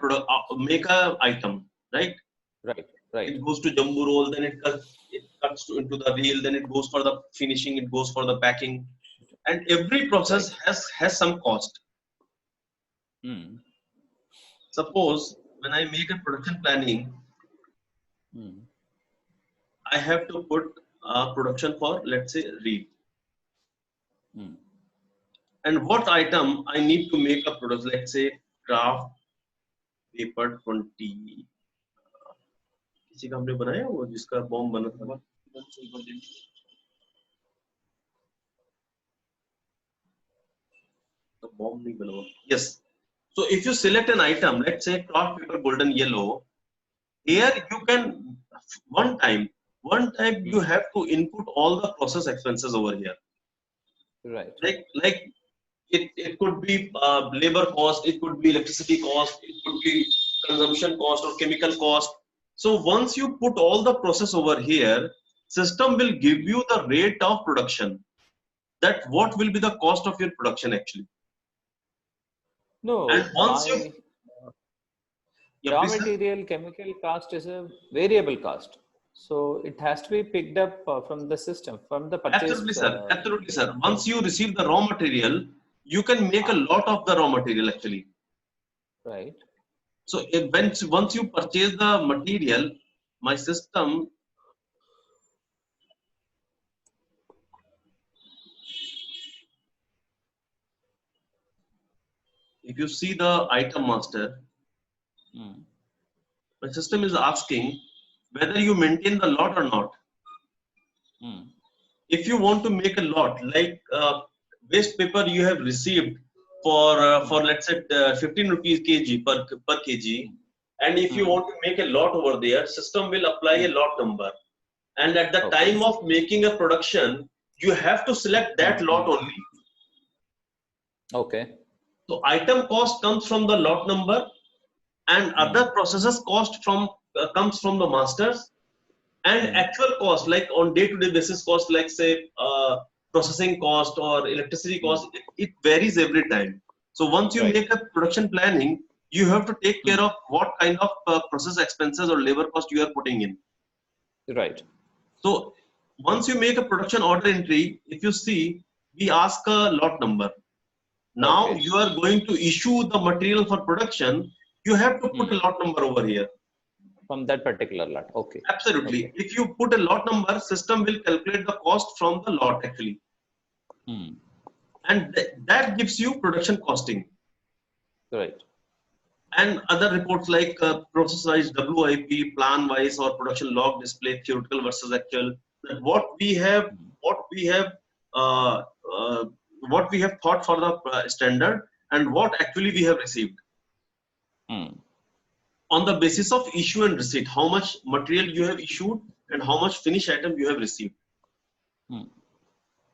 item, right? Right. Right. It goes to jumbo roll, then it cuts into the reel, then it goes for the finishing, it goes for the packing, and every process has some cost. Suppose when I make a production planning, I have to put production for, let's say, reel. And what item I need to make a product, let's say craft paper 20. किसी का हमने बनाया वो जिसका bomb बना था तो bomb नहीं बना. Yes. So if you select an item, let's say craft paper golden yellow, here you can one time you have to input all the process expenses over here. Right. Like it could be labor cost, it could be electricity cost, it could be consumption cost or chemical cost. So once you put all the process over here, system will give you the rate of production. That what will be the cost of your production actually. No, And once you raw material chemical cost is a variable cost. So it has to be picked up from the system, from the purchase. Absolutely, sir. Absolutely, sir. Once you receive the raw material, you can make a lot of the raw material actually. Right. So once you purchase the material, my system if you see the item master, my system is asking whether you maintain the lot or not. If you want to make a lot, like waste paper you have received for let's say 15 rupees kg per kg, and if you want to make a lot over there, system will apply a lot number, and at the time of making a production, you have to select that lot only. Okay. So item cost comes from the lot number, and other processes cost from comes from the masters, and actual cost like on day-to-day basis cost, like say processing cost or electricity cost, it varies every time. So once you make a production planning, you have to take care of what kind of process expenses or labor cost you are putting in. Right. So once you make a production order entry, if you see, we ask a lot number. Now you are going to issue the material for production, you have to put a lot number over here. From that particular lot. Okay. Absolutely. Okay. If you put a lot number, system will calculate the cost from the lot actually. And that gives you production costing. Right. And other reports like process wise, WIP, plan wise, or production log display, theoretical versus actual, that what we have, uh, uh, what we have thought for the standard and what actually we have received. Hmm. On the basis of issue and receipt, how much material you have issued and how much finished item you have received. Hmm.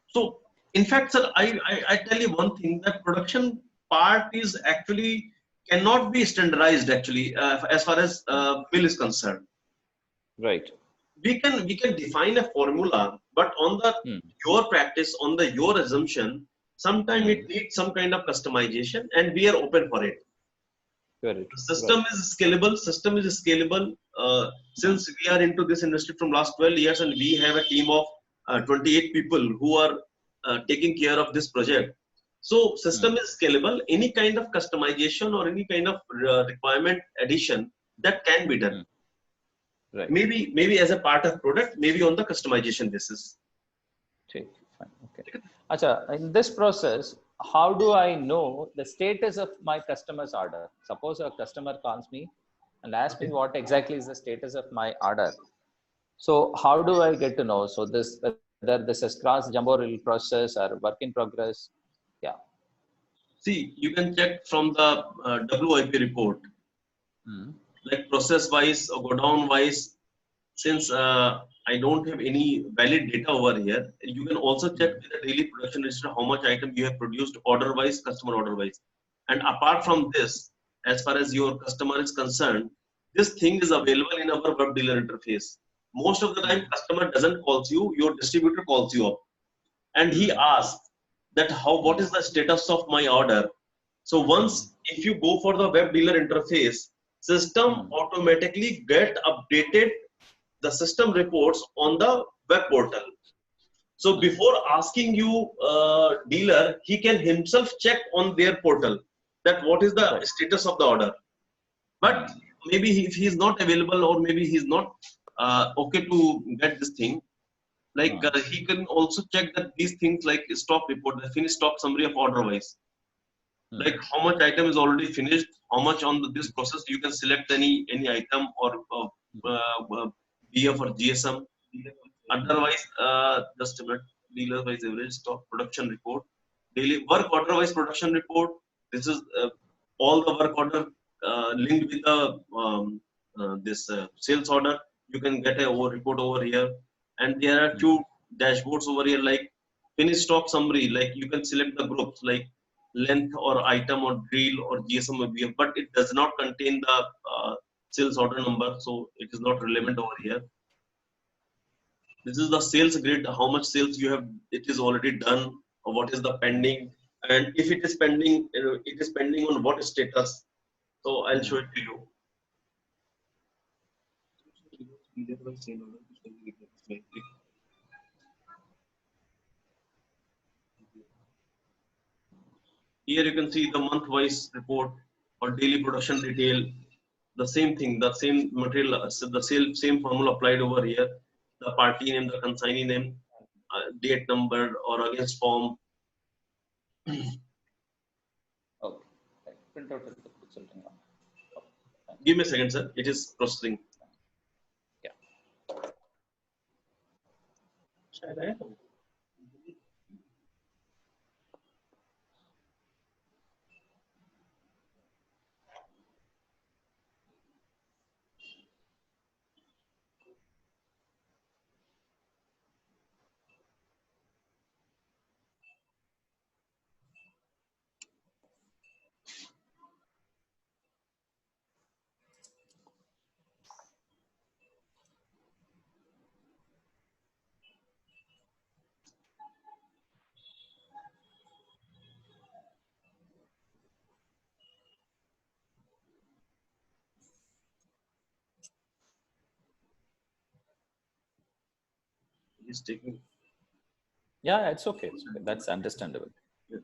So, in fact, sir, I tell you one thing, that production part is actually cannot be standardized actually as far as bill is concerned. Right. We can define a formula, but on the Hmm. your practice, on the your assumption, sometimes it needs some kind of customization, and we are open for it. Very true. System Right. is scalable. System is scalable. Since we are into this industry from last 12 years, and we have a team of 28 people who are taking care of this project. So system is scalable. Any kind of customization or any kind of requirement addition that can be done. Right. Maybe as a part of product, maybe on the customization basis. Okay. Fine. Okay. Acha, in this process, how do I know the status of my customer's order? Suppose a customer calls me and asks me what exactly is the status of my order. So how do I get to know? So this, whether this is cross jumbo reel process or work in progress. Yeah. See, you can check from the WIP report, like process wise or go down wise. Since I don't have any valid data over here, you can also check with the daily production register how much item you have produced order wise, customer order wise. And apart from this, as far as your customer is concerned, this thing is available in our web dealer interface. Most of the time, customer doesn't calls you, your distributor calls you up, and he asks that what is the status of my order. So once if you go for the web dealer interface, system automatically get updated the system reports on the web portal. So before asking you dealer, he can himself check on their portal that what is the status of the order. But maybe if he is not available, or maybe he's not okay to get this thing, like he can also check that these things like stock report, the finished stock summary of order wise, like how much item is already finished, how much on this process you can select any item or BF or GSM. Otherwise, just a minute, dealer wise average stock production report, daily work order wise production report. This is all the work order linked with the this sales order. You can get a report over here, and there are few dashboards over here like finished stock summary. Like you can select the groups like length or item or drill or GSM or BF, but it does not contain the sales order number, so it is not relevant over here. This is the sales grid, how much sales you have, it is already done, or what is the pending, and if it is pending, it is pending on what status. So I'll show it to you. Here you can see the month-wise report or daily production detail. The same thing, the same material, the same formula applied over here. The party name, the consignee name, date number, or against form. Okay. Print out the consulting. Give me a second, sir. It is processing. Yeah. It's taking. Yeah, it's okay. It's okay. That's understandable. Yeah.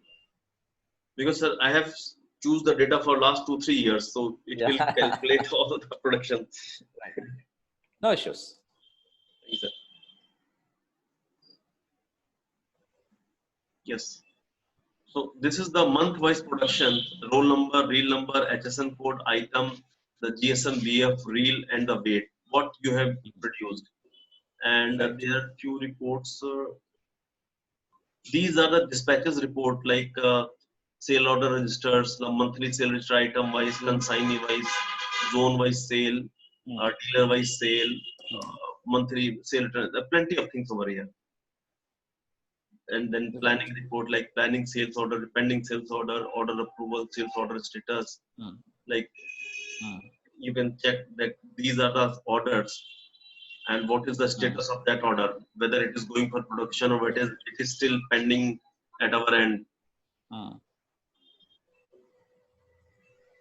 Because sir, I have choose the data for last 2-3 years, so it will calculate all the production. Right. No issues. Thank you, sir. Yes. So this is the month-wise production: roll number, reel number, HSN code, item, the GSM, BF, reel, and the weight. What you have produced, And Right. there are few reports. These are the dispatches report, like sale order registers, the monthly sale register, item wise, consignee wise, zone wise sale, dealer wise sale, monthly sale. Plenty of things over here. And then planning report, like planning sales order, pending sales order, order approval, sales order status. Like you can check that these are the orders and what is the status of that order, whether it is going for production or it is still pending at our end.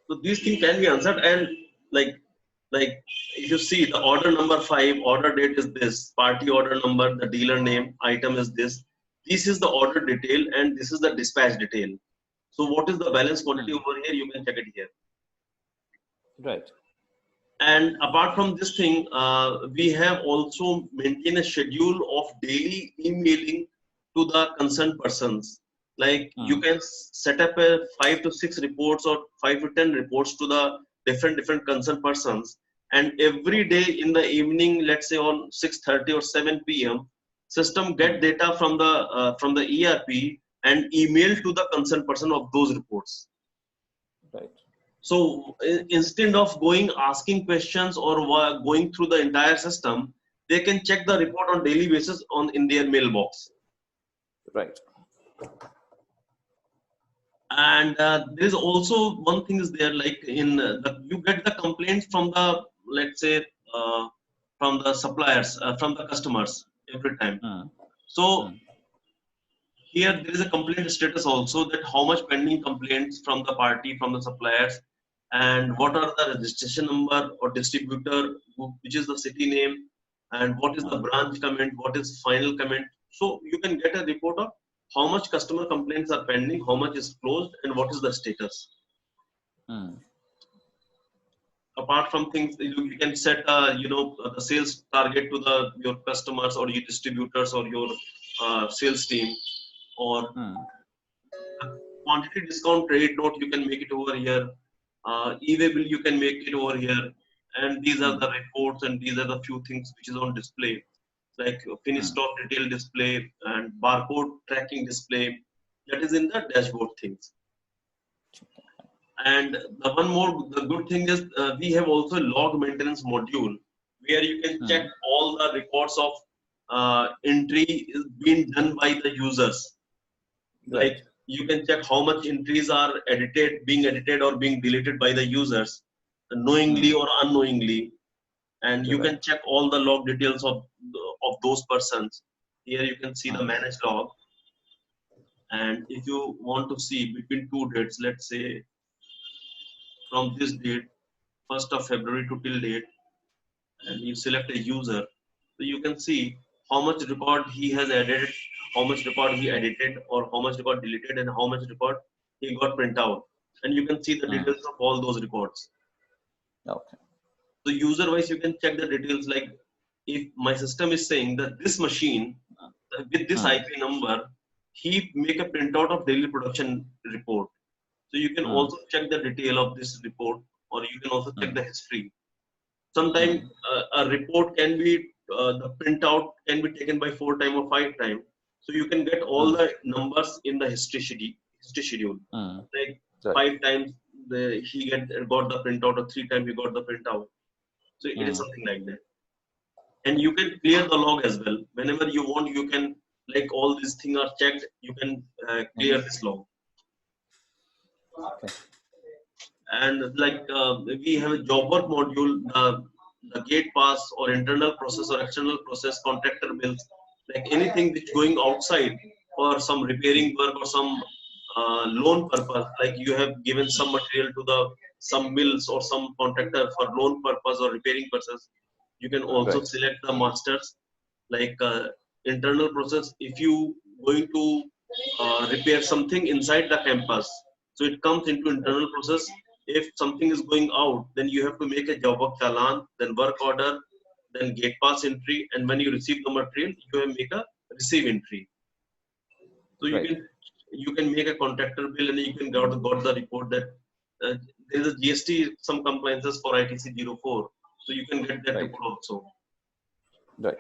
So these things can be answered, and like if you see the order number 5, order date is this, party order number, the dealer name, item is this. This is the order detail and this is the dispatch detail. So what is the balance quantity over here? You can check it here. Right. And apart from this thing, we have also maintained a schedule of daily emailing to the concerned persons. Like you can set up a 5 to 6 reports or 5 to 10 reports to the different concerned persons. And every day in the evening, let's say on 6:30 or 7 p.m., system get data from the ERP and email to the concerned person of those reports. Right. So instead of going asking questions or going through the entire system, they can check the report on daily basis in their mailbox. Right. And there is also one thing is there, like you get the complaints from the, let's say, from the suppliers, from the customers every time. So here there is a complaint status also, that how much pending complaints from the party, from the suppliers, and what are the registration number or distributor, which is the city name, and what is the branch comment, what is final comment. So you can get a report of how much customer complaints are pending, how much is closed, and what is the status. Apart from things, you can set the sales target to your customers or your distributors or your sales team, or quantity discount trade note, you can make it over here. E-way bill, you can make it over here. And these are the reports, and these are the few things which is on display, like finished stock detail display and barcode tracking display. That is in the dashboard things. And the good thing is we have also a log maintenance module where you can check all the records of entry is being done by the users. Right. Like you can check how much entries are being edited or being deleted by the users, knowingly or unknowingly. And you can check all the log details of those persons. Here you can see the managed log. And if you want to see between 2 dates, let's say from this date, 1st of February to till date, and you select a user, so you can see how much record he has added, how much record he edited, or how much record deleted, and how much record he got print out. And you can see the details of all those records. Okay. So user wise, you can check the details, like if my system is saying that this machine with this IP number, he make a printout of daily production report. So you can also check the detail of this report, or you can also check the history. Sometimes a report can be, the printout can be taken by 4 times or 5 times. So you can get all the numbers in the history schedule. Like 5 times he got the printout, or 3 times he got the printout. So it is something like that. And you can clear the log as well. Whenever you want, you can, like all these things are checked, you can clear this log. Okay. And like we have a job work module, the gate pass or internal process or external process, contractor bills, like anything which going outside for some repairing work or some loan purpose, like you have given some material to some mills or some contractor for loan purpose or repairing purpose, you can also select the masters. Like internal process, if you going to repair something inside the campus, so it comes into internal process. If something is going out, then you have to make a job work challan, then work order, then gate pass entry, and when you receive the material, you have make a receive entry. So you can make a contractor bill, and you can got the report that there is a GST some compliances for ITC 04, so you can get that report also. Right.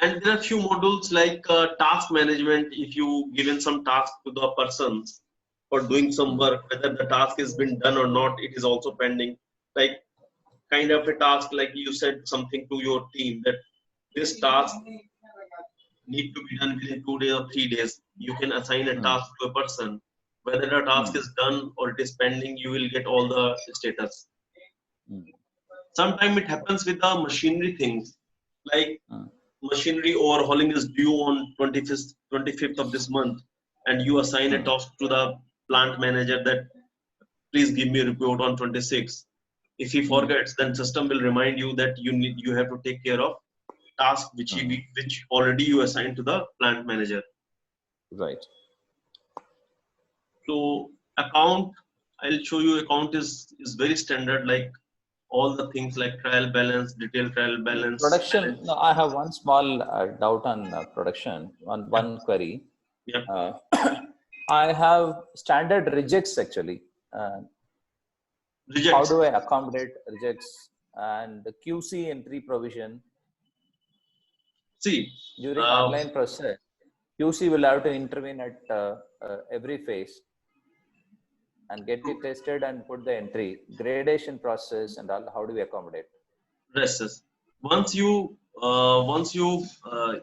And there are few modules like task management. If you given some task to the persons for doing some work, whether the task has been done or not, it is also pending. Like kind of a task, like you said something to your team that this task need to be done within 2 days or 3 days. You can assign a task to a person. Whether the task is done or it is pending, you will get all the status. Sometimes it happens with the machinery things, like machinery overhauling is due on 25th of this month, and you assign a task to the plant manager that please give me a report on 26th. If he forgets, then system will remind you that you have to take care of task which already you assigned to the plant manager. Right. So account, I'll show you account is very standard, like all the things like trial balance, detailed trial balance. Production. No, I have one small doubt on production. One query. Yeah. I have standard rejects actually. Rejects. How do I accommodate rejects and the QC entry provision? See, during online process, QC will have to intervene at every phase and get it tested and put the entry. Gradation process and all, how do we accommodate? Yes. Once you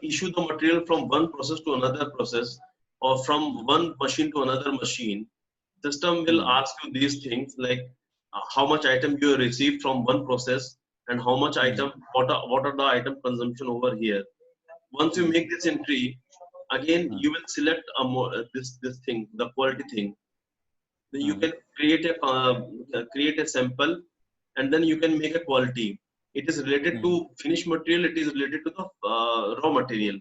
issue the material from one process to another process, or from one machine to another machine, system will ask you these things like how much item you received from one process and how much item, what are the item consumption over here. Once you make this entry, again you will select this thing, the quality thing. Then you can create a sample, and then you can make a quality. It is related to finished material. It is related to the raw material.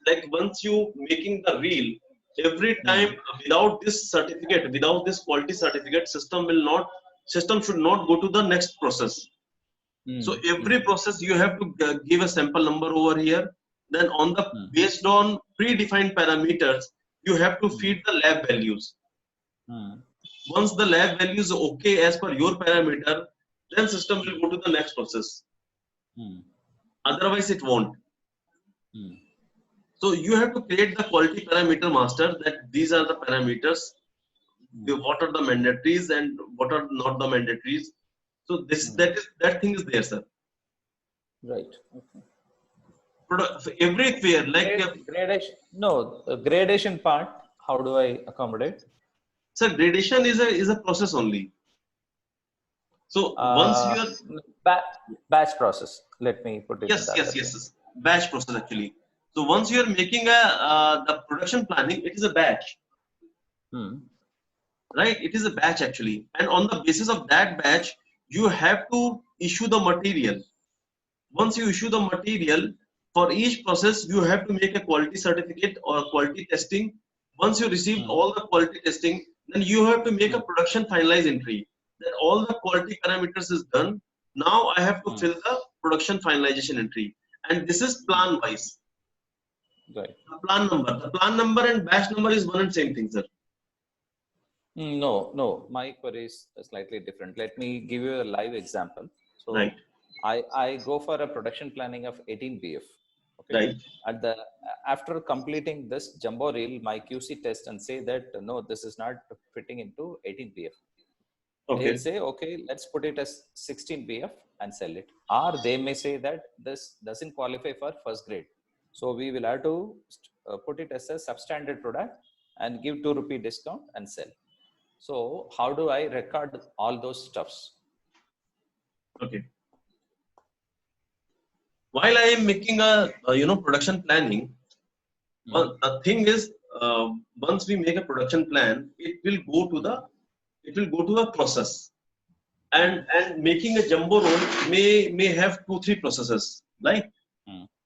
Like once you making the reel, every time without this certificate, without this quality certificate, system should not go to the next process. So every process you have to give a sample number over here. Then on the based on predefined parameters, you have to feed the lab values. Once the lab value is okay as per your parameter, then system will go to the next process. Otherwise, it won't. So you have to create the quality parameter master, that these are the parameters, what are the mandatories and what are not the mandatories. So that thing is there, sir. Right. Okay. Everywhere, like gradation. No, the gradation part. How do I accommodate? Sir, gradation is a process only. So once you are batch process. Let me put it. Yes. Batch process actually. So once you are making the production planning, it is a batch. Right? It is a batch actually, and on the basis of that batch, you have to issue the material. Once you issue the material, for each process, you have to make a quality certificate or quality testing. Once you receive all the quality testing, then you have to make a production finalize entry. Then all the quality parameters is done. Now I have to fill the production finalization entry, and this is plan wise. Right. The plan number and batch number is one and same thing, sir. No. My query is slightly different. Let me give you a live example. So right. I go for a production planning of 18 BF. Okay. Right. After completing this jumbo reel, my QC test and say that no, this is not fitting into 18 BF. Okay. They'll say, okay, let's put it as 16 BF and sell it. Or they may say that this doesn't qualify for first grade. So we will have to put it as a substandard product and give ₹2 discount and sell. So how do I record all those stuffs? Okay. While I am making a production planning, well, the thing is, once we make a production plan, it will go to the process, and making a jumbo roll may have 2-3 processes. Like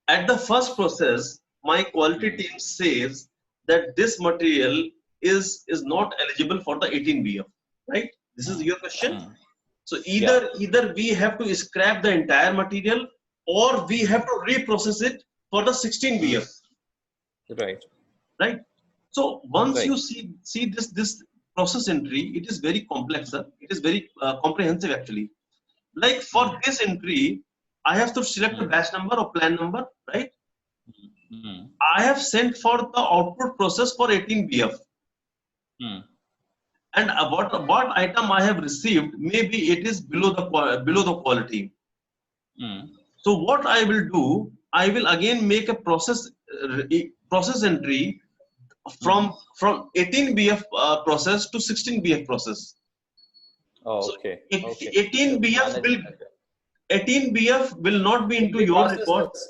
at the first process, my quality team says that this material is not eligible for the 18 BF. Right? This is your question. So either we have to scrap the entire material, or we have to reprocess it for the 16 BF. Right. So once you see this process entry, it is very complex, sir. It is very comprehensive actually. Like for this entry, I have to select a batch number or plan number, right? Hmm. I have sent for the output process for 18BF. Hmm. And what item I have received, maybe it is below the quality. Hmm. So what I will do, I will again make a process entry from 18BF process to 16BF process. Oh, So okay. Okay. 18BF will Manage that. 18BF will not be It into will be your processed record. as,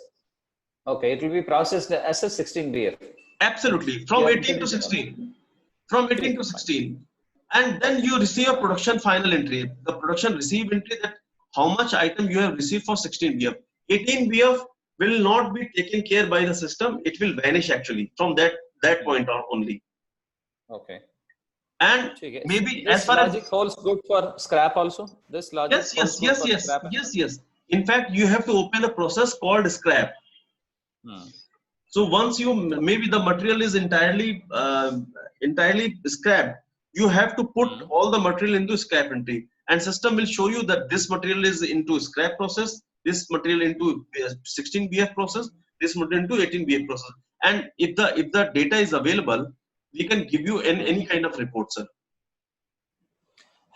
okay, it will be processed as a 16 BF. Absolutely, You from are 18 to introducing. Okay. 16. From 18 to Fine. 16. And then you receive a production final entry, the production receive entry, that how much item you have received for 16BF. 18BF will not be taken care by the system. It will vanish actually from that point on only. Okay. And Okay. maybe as This far as logic holds good for scrap also. This logic holds good for scrap. yes. In fact, you have to open a process called scrap. Hmm. So once you maybe the material is entirely scrapped, you have to put all the material into scrap entry, and system will show you that this material is into scrap process, this material into 16BF process, this material into 18BF process. And if the data is available, we can give you any kind of report, sir.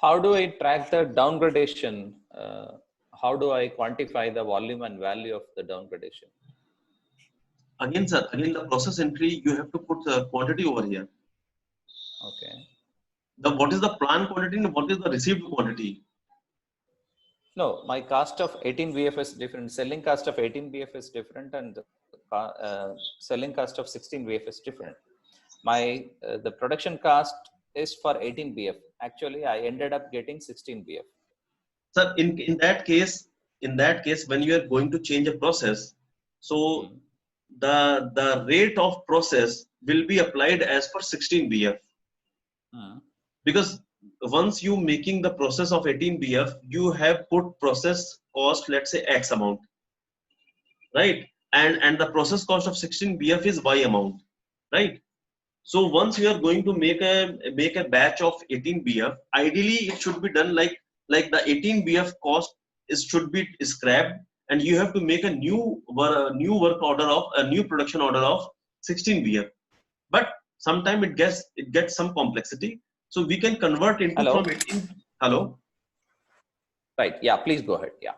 How do I track the downgradation? How do I quantify the volume and value of the downgradation? Again, sir, again the process entry, you have to put the quantity over here. Okay. What is the planned quantity and what is the received quantity? No, my cost of 18BF is different. Selling cost of 18BF is different, and selling cost of 16BF is different. My the production cost is for 18BF. Actually, I ended up getting 16BF. Sir, in that case, when you are going to change a process, so the rate of process will be applied as per 16BF. Because once you making the process of 18BF, you have put process cost, let's say X amount, right? And the process cost of 16BF is Y amount, right? So once you are going to make a batch of 18BF, ideally it should be done like the 18BF cost should be scrapped, and you have to make a new work order of a new production order of 16BF. But sometimes it gets some complexity, so we can convert into Hello? from 18. Hello. Right. Yeah. Please go ahead. Yeah.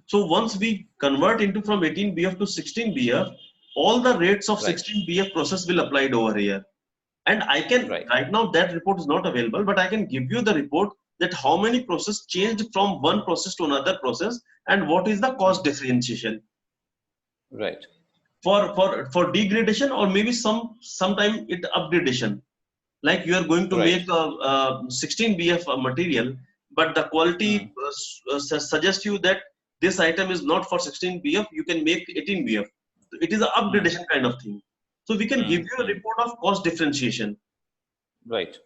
So once we convert into from 18BF to 16BF, all the rates of 16BF process will applied over here. And I can, right now that report is not available, but I can give you the report that how many process changed from one process to another process and what is the cost differentiation. Right. For degradation or maybe sometime it upgradation. Like you are going to make a 16BF material, but the quality suggests you that this item is not for 16BF, you can make 18BF. It is an upgradation kind of thing. So we can give you a report of cost differentiation. Right.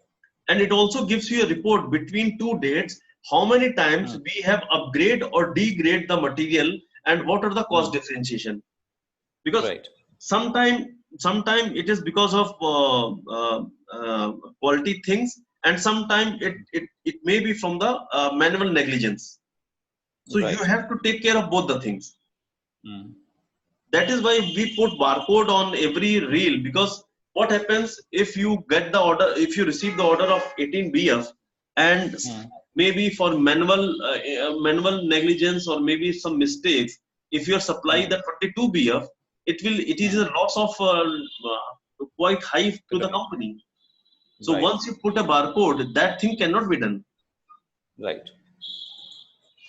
And it also gives you a report between two dates, how many times we have upgrade or degrade the material and what are the cost differentiation. Because sometime it is because of quality things, and sometime it may be from the manual negligence. So you have to take care of both the things. That is why we put barcode on every reel, because what happens if you get the order, if you receive the order of 18BF and maybe for manual negligence or maybe some mistakes, if you supply the 22BF, it is a loss of quite high to the company. So once you put a barcode, that thing cannot be done. Right.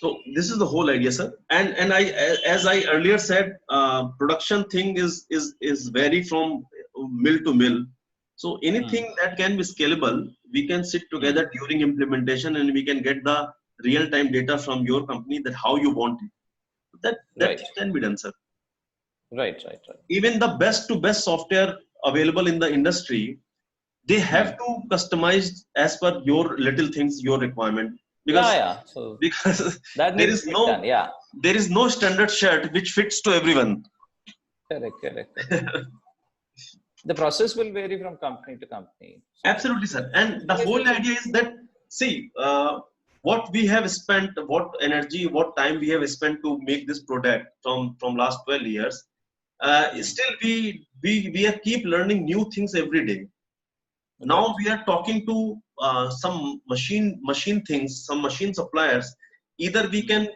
So this is the whole idea, sir. And I, as I earlier said, production thing is vary from mill to mill. So anything that can be scalable, we can sit together during implementation and we can get the real-time data from your company that how you want it. That can be done, sir. Right. Even the best to best software available in the industry, they have to customize as per your little things, your requirement. Because, because that there is no done, there is no standard shirt which fits to everyone. Correct. The process will vary from company to company. Absolutely, sir. And the whole idea is that, see, what we have spent, what energy, what time we have spent to make this product from last 12 years. Still we are keep learning new things every day. Now we are talking to some machine things, some machine suppliers. Either we can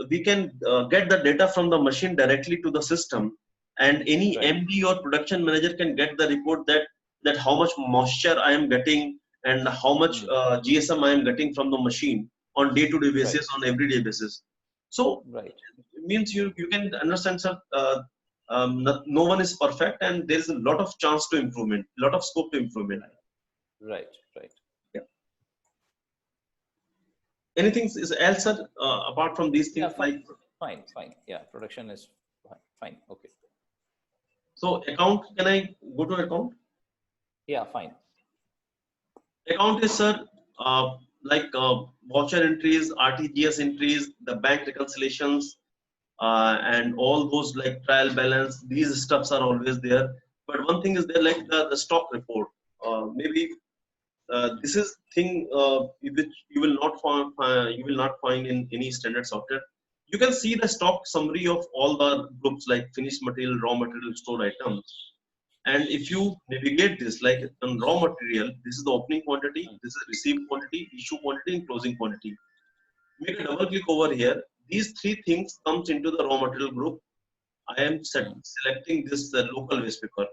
get the data from the machine directly to the system, and any MD or production manager can get the report that how much moisture I am getting and how much GSM I am getting from the machine on day-to-day basis, on everyday basis. So it means you can understand, sir, no one is perfect, and there is a lot of chance to improvement, lot of scope to improvement. Right. Yeah. Anything else, sir, apart from these things? Fine. Yeah, production is fine. Okay. So account, can I go to account? Yeah, fine. Account is, sir, like voucher entries, RTGS entries, the bank reconciliations, and all those like trial balance. These stuffs are always there. But one thing is there, like the stock report. Maybe this is thing which you will not find in any standard software. You can see the stock summary of all the groups like finished material, raw material, stored items. And if you navigate this, like on raw material, this is the opening quantity, this is received quantity, issue quantity, and closing quantity. Make a double click over here. These three things comes into the raw material group. I am selecting this local waste paper.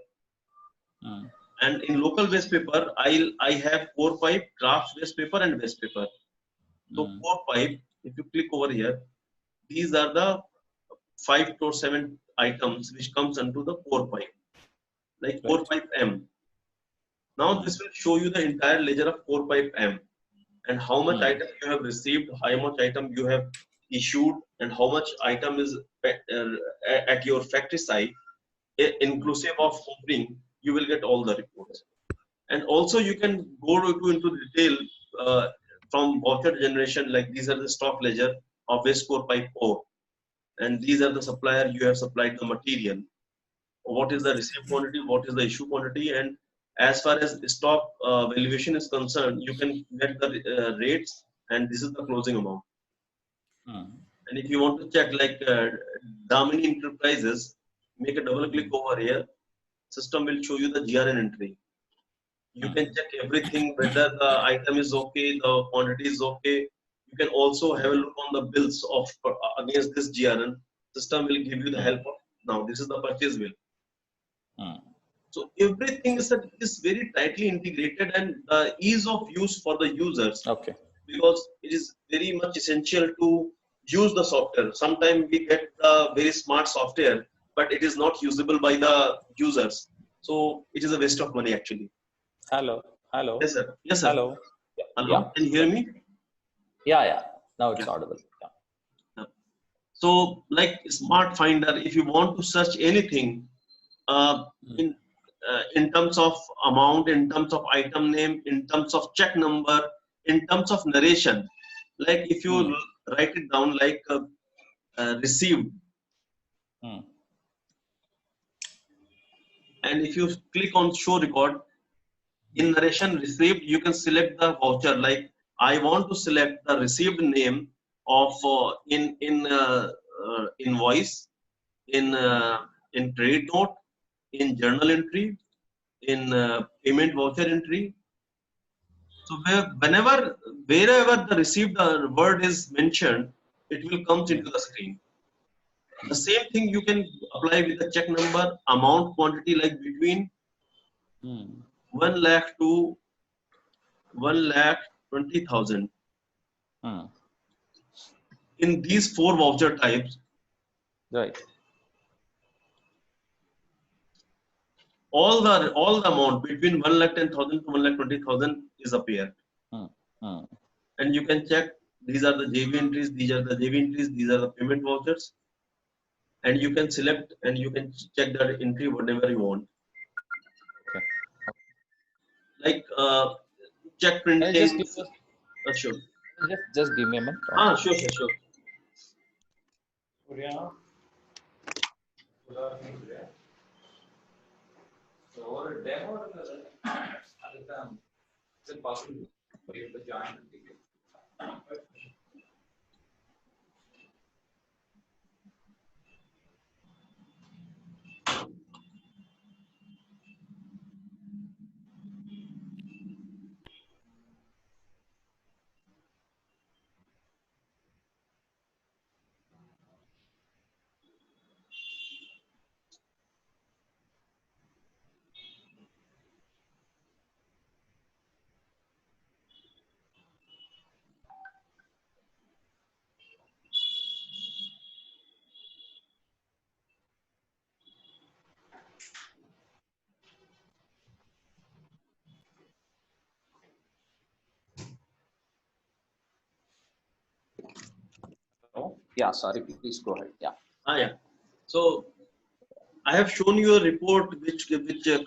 And in local waste paper, I have core pipe, draft waste paper, and waste paper. So core pipe, if you click over here, these are the 5 to 7 items which comes into the core pipe, like core pipe M. Now this will show you the entire ledger of core pipe M, and how much item you have received, how much item you have issued, and how much item is at your factory site, inclusive of opening. You will get all the reports. And also you can go into detail from voucher generation, like these are the stock ledger of waste core pipe O, and these are the supplier you have supplied the material. What is the received quantity, what is the issue quantity, and as far as stock valuation is concerned, you can get the rates, and this is the closing amount. And if you want to check like Damini Enterprises, make a double click over here. System will show you the GRN entry. You can check everything, whether the item is okay, the quantity is okay. You can also have a look on the bills of against this GRN. System will give you the help of, now this is the purchase bill. So everything is very tightly integrated, and the ease of use for the users. Okay. Because it is very much essential to use the software. Sometimes we get the very smart software, but it is not usable by the users. So it is a waste of money actually. Hello. Yes, sir. Yes, sir. Hello. Hello. Yeah. Can you hear me? Yeah. Now it's audible. Yeah. So like Smart Finder, if you want to search anything in terms of amount, in terms of item name, in terms of check number, in terms of narration, like if you write it down like received, and if you click on show record, in narration received, you can select the voucher. Like I want to select the received name of in invoice, in trade note, in journal entry, in payment voucher entry. So wherever the received word is mentioned, it will come into the screen. The same thing you can apply with the check number, amount, quantity, like between 1 lakh to 1,20,000. In these 4 voucher types, Right. all the amount between 1,10,000 to 1,20,000 is appear. And you can check, these are the JV entries, these are the JV entries, these are the payment vouchers, and you can select and you can check that entry whatever you want. Okay. Like check printing. Sure. Just give me a minute. Sure. So over a demo, is it possible for you to join? Yeah, sorry, please go ahead. Yeah. Yeah. So I have shown you a report which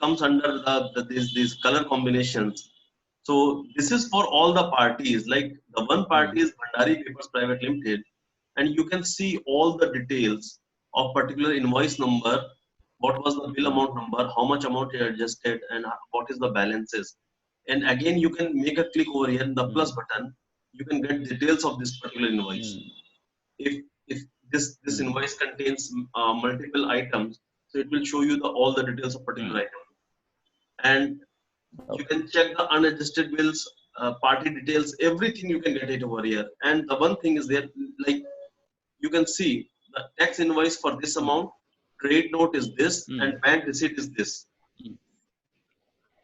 comes under these color combinations. So this is for all the parties. Like the one party is Bhandari Papers Private Limited, and you can see all the details of particular invoice number, what was the bill amount number, how much amount you adjusted, and what is the balances. And again, you can make a click over here in the plus button. You can get details of this particular invoice. If this invoice contains multiple items, so it will show you all the details of particular item, and you can check the unadjusted bills, party details, everything you can get it over here. And the one thing is there, like you can see the tax invoice for this amount, trade note is this, and bank receipt is this.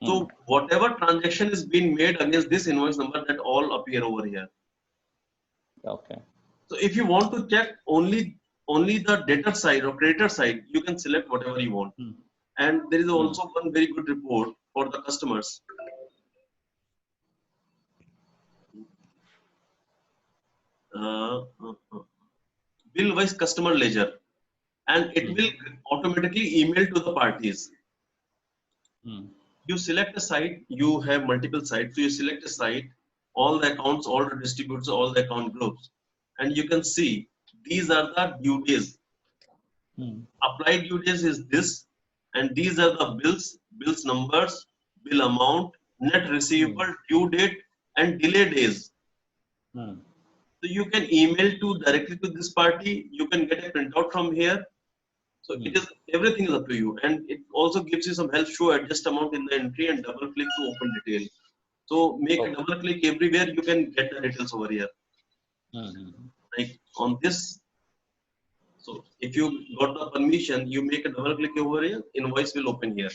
So whatever transaction is being made against this invoice number, that all appear over here. Okay. So if you want to check only the debtor side or creditor side, you can select whatever you want. And there is also one very good report for the customers. Bill wise customer ledger, and it will automatically email to the parties. You select a site, you have multiple sites, so you select a site, all the accounts, all the distributors, all the account groups, and you can see these are the due days. Applied due days is this, and these are the bills numbers, bill amount, net receivable, due date, and delay days. So you can email directly to this party. You can get a printout from here. So it is, everything is up to you, and it also gives you some help. Show adjust amount in the entry and double click to open detail. So make a double click everywhere. You can get the details over here. Like on this. So if you got the permission, you make a double click over here, invoice will open here.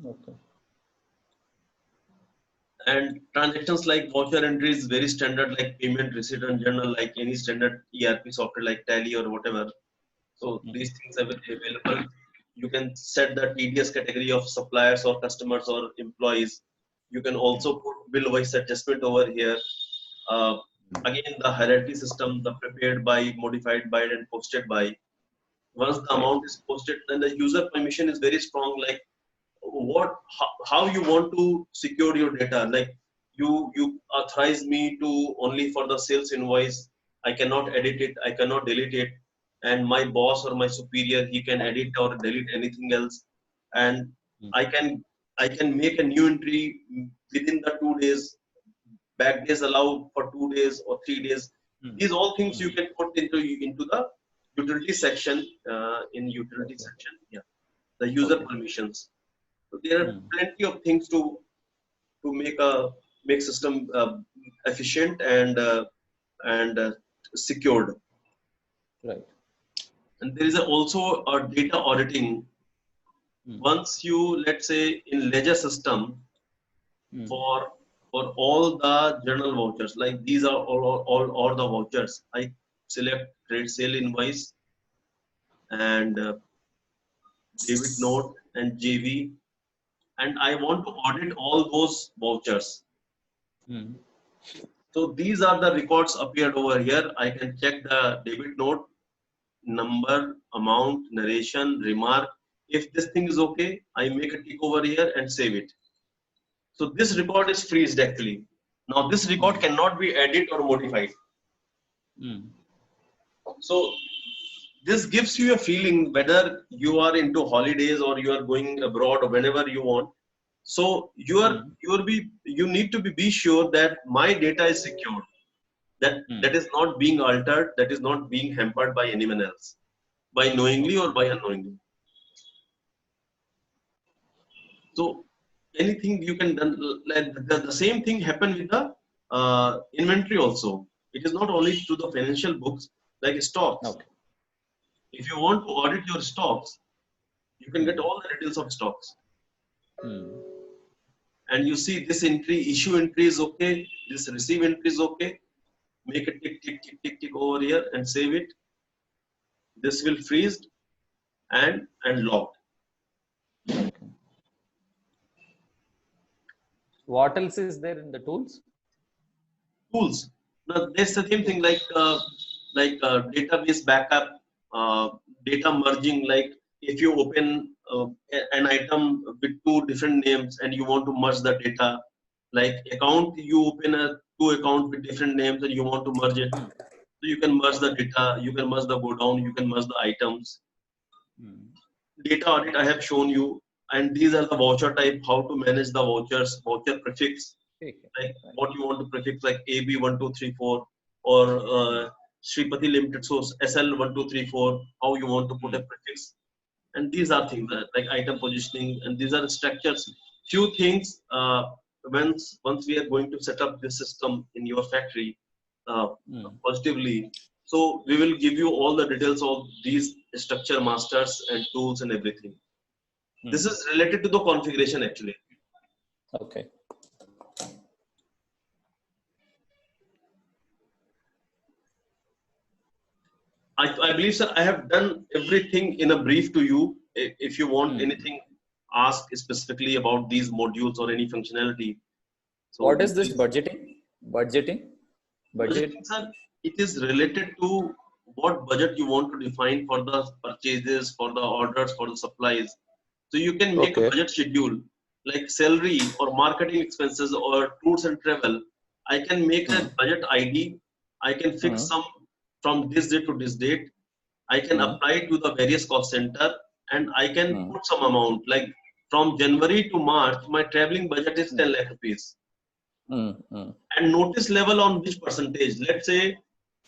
Okay. And transactions like voucher entry is very standard, like payment, receipt, and journal, like any standard ERP software like Tally or whatever. So these things are available. You can set the TDS category of suppliers or customers or employees. You can also put bill wise adjustment over here. Again, the hierarchy system, the prepared by, modified by, and posted by. Once the amount is posted, then the user permission is very strong. Like how you want to secure your data. Like you authorize me to only for the sales invoice. I cannot edit it. I cannot delete it. And my boss or my superior, he can edit or delete anything else. And I can make a new entry within the 2 days. Back days allowed for 2 days or 3 days. These all things you can put into the utility section, in utility section. Yeah, the user permissions. So there are plenty of things to make system efficient and secured. Right. And there is also a data auditing. Once you, let's say, in ledger system, for all the journal vouchers, like these are all the vouchers, I select trade sale invoice and debit note and JV, and I want to audit all those vouchers. So these are the records appeared over here. I can check the debit note, number, amount, narration, remark. If this thing is okay, I make a tick over here and save it. So this record is freezed actually. Now this record cannot be edited or modified. So this gives you a feeling whether you are into holidays or you are going abroad or whenever you want. So you need to be sure that my data is secured, that is not being altered, that is not being hampered by anyone else, by knowingly or by unknowingly. So anything you can done, like the same thing happen with the inventory also. It is not only to the financial books, like stocks. Okay. If you want to audit your stocks, you can get all the details of stocks. And you see this entry, issue entry is okay, this receive entry is okay. Make a tick, tick, tick, tick, tick over here and save it. This will freeze and locked. Okay. What else is there in the tools? Tools. Now that's the same thing, like like database backup, data merging. Like if you open an item with two different names and you want to merge the data, like account, you open a two account with different names and you want to merge it. So you can merge the data, you can merge the go down, you can merge the items. Data audit I have shown you, and these are the voucher type, how to manage the vouchers, voucher prefix, like what you want to prefix, like AB1234 or Sripati Limited source SL1234, how you want to put a prefix. And these are things like item positioning, and these are structures. Few things once we are going to set up this system in your factory positively. So we will give you all the details of these structure masters and tools and everything. This is related to the configuration actually. Okay. I believe, sir, I have done everything in a brief to you. If you want anything, ask specifically about these modules or any functionality. So what is this budgeting? Budget? Sir, it is related to what budget you want to define for the purchases, for the orders, for the supplies. So you can make a budget schedule like salary or marketing expenses or tours and travel. I can make a budget ID. I can fix some from this date to this date. I can apply to the various cost center, and I can put some amount like from January to March, my traveling budget is 10 lakh rupees. And notice level on which percentage. Let's say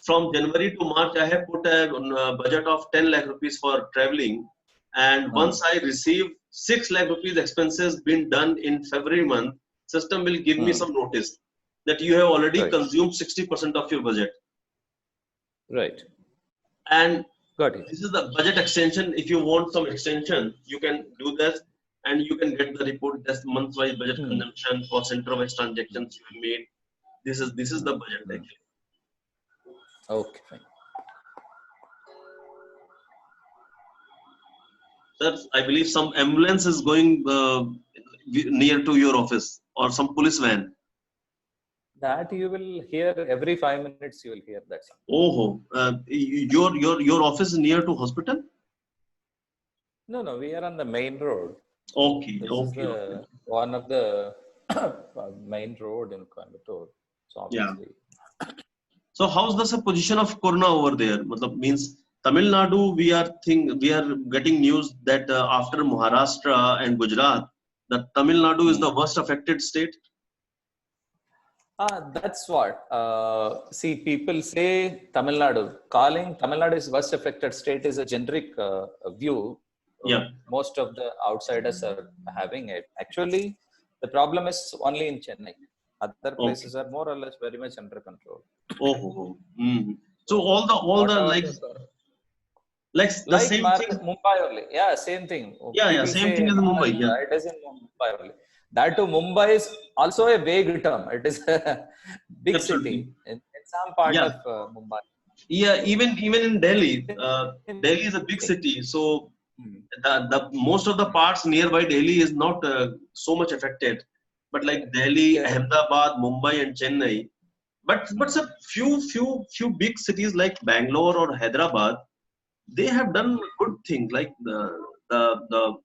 from January to March, I have put a budget of 10 lakh rupees for traveling. And once I receive 6 lakh rupees expenses been done in February month, system will give me some notice that you have already consumed 60% of your budget. Right. And got it. This is the budget extension. If you want some extension, you can do this, and you can get the report that's month-wise budget consumption for center-wise transactions you made. This is the budget actually. Okay. Fine. Sir, I believe some ambulance is going near to your office, or some police van. That you will hear every 5 minutes. You will hear that sound. Oh, your office is near to hospital? No. We are on the main road. Okay. This Okay. is one of the main road in Coimbatore. So obviously. Yeah. So how's the position of Corona over there? Means Tamil Nadu, we are getting news that after Maharashtra and Gujarat, that Tamil Nadu is the worst affected state. That's what. See, people say Tamil Nadu. Calling Tamil Nadu is worst affected state is a generic view. Yeah. Most of the outsiders are having it. Actually, the problem is only in Chennai. Other places are more or less very much under control. So all the like the same thing. Mumbai only. Yeah, same thing. Yeah, same thing as Mumbai. Yeah. It is in Mumbai only. That too, Mumbai is also a vague term. It is a big city in some part of Mumbai. Yeah, even in Delhi, Delhi is a big city. So the most of the parts nearby Delhi is not so much affected. But like Delhi, Ahmedabad, Mumbai, and Chennai. But a few big cities like Bangalore or Hyderabad, they have done good things. Like the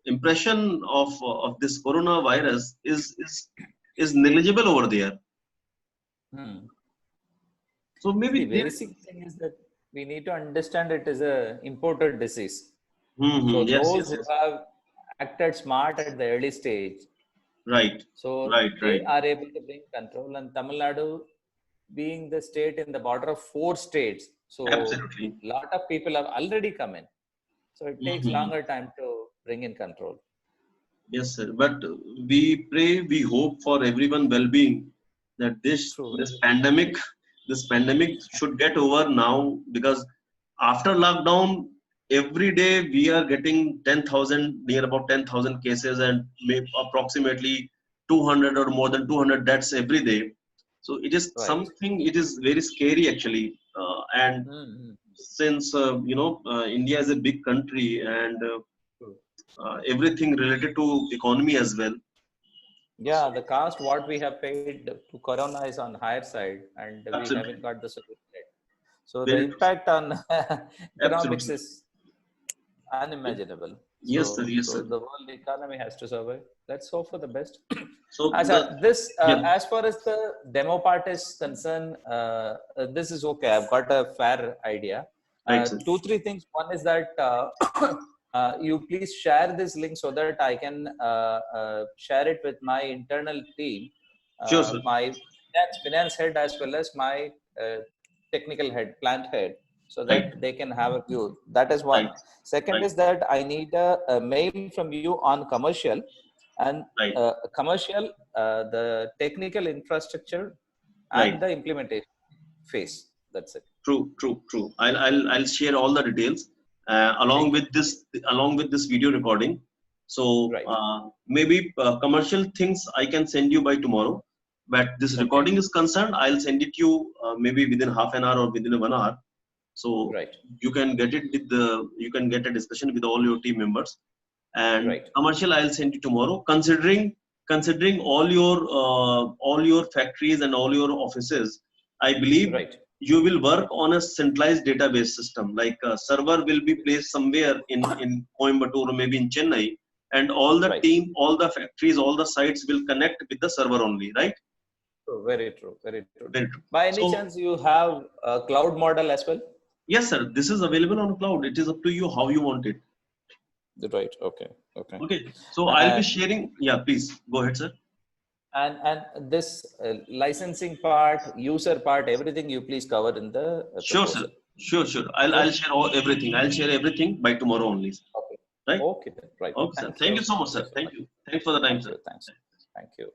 impression of this coronavirus is negligible over there. So maybe the basic thing is that we need to understand it is a imported disease. So those who have acted smart at the early stage, so they are able to bring control. And Tamil Nadu being the state in the border of 4 states, so a lot of people have already come in. So it takes longer time to bring in control. Yes, sir. But we pray, we hope for everyone well-being that this pandemic should get over now, because after lockdown, every day we are getting near about 10,000 cases, and approximately 200 or more than 200 deaths every day. So it is something, it is very scary actually. And since, India is a big country, and everything related to economy as well. Yeah, the cost what we have paid to Corona is on higher side, and we haven't got the solution yet. So the Very true. impact on economics Absolutely. is unimaginable. Yes, So, sir. Yes, so sir. the world economy has to survive. Let's hope for the best. So yeah, As far as the demo part is concerned, this is okay. I've got a fair idea. right, sir. Two, three things. One is that you please share this link so that I can share it with my internal team, Sure, sir. my finance head as well as my technical head, plant head, so Right, that they can have a view. That is right, one. Second right, is that I need a mail from you on commercial and right, commercial, the technical infrastructure right. and the implementation phase. That's it. True, true, true. I'll share all the details Thank you. along with this video recording. So Right. maybe commercial things I can send you by tomorrow. But this Okay. recording is concerned, I'll send it you maybe within half an hour or within 1 hour. So Right. you can get it with you can get a discussion with all your team members. And Right. commercial I'll send you tomorrow. Considering all your factories and all your offices, I believe Right. you will work on a centralized database system. Like a server will be placed somewhere in Coimbatore or maybe in Chennai, and all the Right. team, all the factories, all the sites will connect with the server only, right? True. Very true. Very true. Very true. By any So chance, you have a cloud model as well? yes, sir, this is available on cloud. It is up to you how you want it. Right. Okay. Okay. Okay. So I'll be And sharing. Yeah, please go ahead, sir. this licensing part, user part, everything you please cover in the Sure, sir. proposal. Sure, sure. I'll Okay. share everything. I'll share everything by tomorrow only, sir. Okay. Right? Okay then. Right. Okay, sir. Thank Thank you. you so much, Thank sir. you so Thank much. you. Thanks for the time, Thank sir. you. Thanks. Thank you.